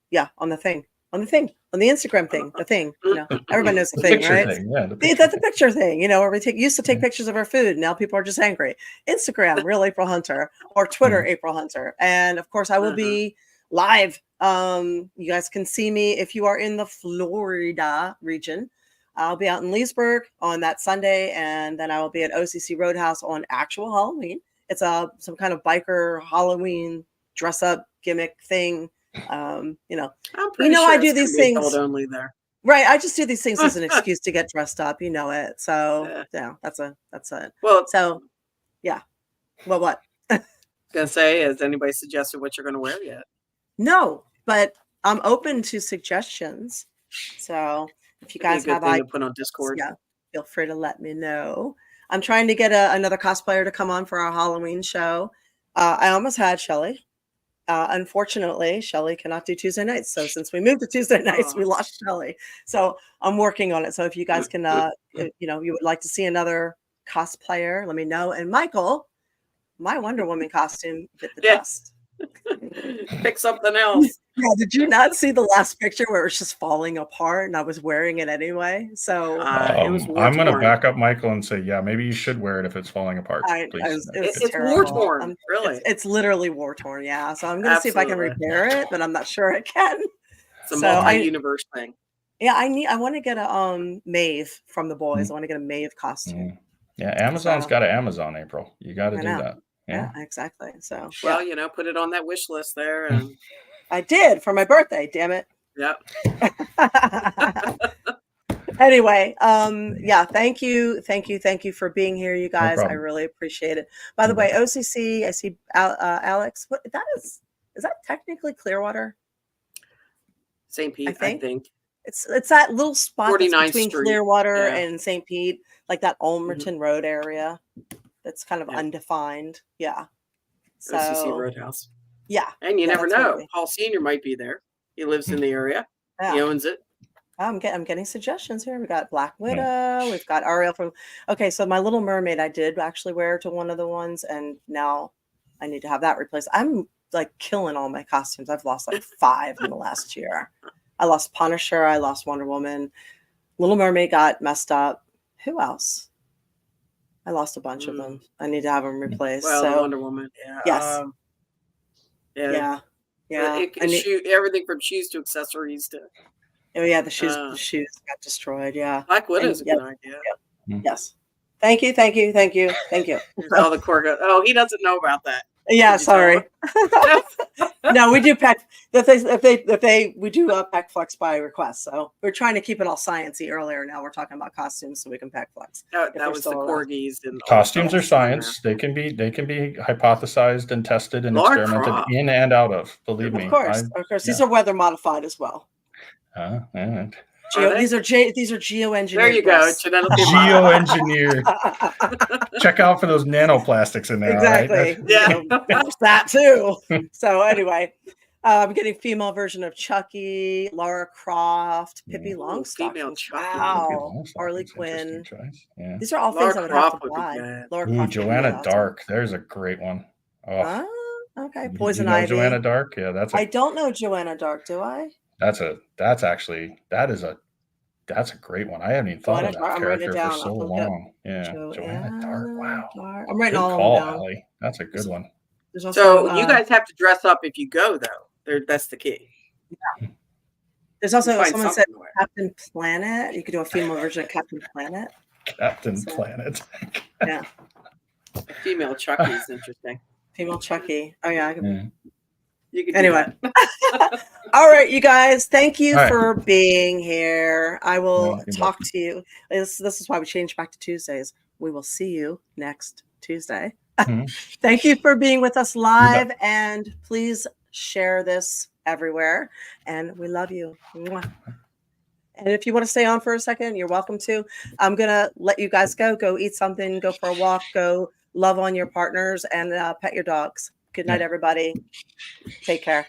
Yeah, on the Instagram thing, the thing. You know, everybody knows the thing, picture right? thing, yeah, That's the picture thing, you know, where we used to take pictures of our food. Now people are just angry. Instagram, Real April Hunter, or Twitter, April Hunter. And of course, I will be live. You guys can see me if you are in the Florida region. I'll be out in Leesburg on that Sunday, and then I will be at OCC Roadhouse on actual Halloween. It's some kind of biker Halloween dress up gimmick thing. You know, I'm pretty sure I do these things only there. Right. I just do these things as an excuse to get dressed up. You know it. So yeah, that's it. Well, so yeah. Well, what? Gonna say, has anybody suggested what you're gonna wear yet? No, but I'm open to suggestions. So if you guys have ideas to put on Discord, yeah, feel free to let me know. I'm trying to get another cosplayer to come on for our Halloween show. I almost had Shelly. Unfortunately, Shelly cannot do Tuesday nights. So since we moved to Tuesday nights, we lost Shelly. So I'm working on it. So if you guys can, you know, you would like to see another cosplayer, let me know. And Michael, my Wonder Woman costume bit the dust. Pick something else. Yeah, did you not see the last picture where it was just falling apart and I was wearing it anyway? So it was I'm going to back up Michael and say, yeah, maybe you should wear it if it's falling apart. It's war torn, really. It's literally war torn, yeah. So I'm going to see if I can repair it, but I'm not sure I can. It's a multi-universe thing. Yeah, I want to get a Maeve from the boys. I want to get a Maeve costume. Yeah, Amazon's got an Amazon, April. You got to do that. Yeah, exactly. So well, you know, put it on that wish list there. And I did for my birthday. Damn it. Yep. Anyway, yeah, thank you for being here, you guys. I really appreciate it. By the way, OCC, I see Alex. What that is that technically Clearwater? St. Pete, I think. It's that little spot that's between Street. Clearwater and St. Pete, like that Ulmerton Road area. That's kind of undefined. Yeah. So, OCC Roadhouse. Yeah. And you never know. Paul Sr. might be there. He lives in the area. Yeah. He owns it. I'm getting suggestions here. We got Black Widow. We've got Ariel from. Okay, so my Little Mermaid, I did actually wear to one of the ones, and now I need to have that replaced. I'm like killing all my costumes. I've lost like 5 in the last year. I lost Punisher. I lost Wonder Woman. Little Mermaid got messed up. Who else? I lost a bunch of them. I need to have them replaced. Well, so Wonder Woman. Yeah. Yes. Yeah. Everything from shoes to accessories to. Oh yeah, the shoes got destroyed. Yeah. Black Widow's a good idea. Yes. Thank you. All the Corgo. Oh, he doesn't know about that. Yeah, sorry. No, we do pack. We do pack flex by request. So we're trying to keep it all sciencey earlier. Now we're talking about costumes, so we can pack flex. That was the corgis and costumes are science. They can be hypothesized and tested and experimented in and out of. Believe me. Of course. These are weather modified as well. These are geoengineered. There you go. Geoengineered. Check out for those nanoplastics in there. Exactly. Right? Yeah. There's that too. So anyway, I'm getting female version of Chucky, Lara Croft, Pippi Longstocking. Wow. Harley Quinn. Yeah. These are all things I would have to buy. Ooh, Joanna Dark. There's a great one. Oh. Okay. Poison Ivy. Joanna Dark. Yeah, I don't know Joanna Dark. Do I? That's a great one. I haven't even thought of that character for so long. Yeah, Joanna Dark. Wow. I'm writing all of them down. Allie. That's a good one. So you guys have to dress up if you go, though. That's the key. Yeah. There's also Find someone said something to wear. Captain Planet. You could do a female version of Captain Planet. Captain So- Planet. Yeah, Female Chucky is interesting. female Chucky. Oh yeah, I can. Yeah. You could do Anyway. that. All right, you guys. Thank you All right. for being here. I will Thank you, talk to you. This is why we changed back to Tuesdays. We will see you next Tuesday. Mhm. Thank you for being with us live, and please share this everywhere. And we love you. Mwah. And if you want to stay on for a second, you're welcome to. I'm gonna let you guys go. Go eat something. Go for a walk. Go love on your partners and pet your dogs. Good night, everybody. Take care.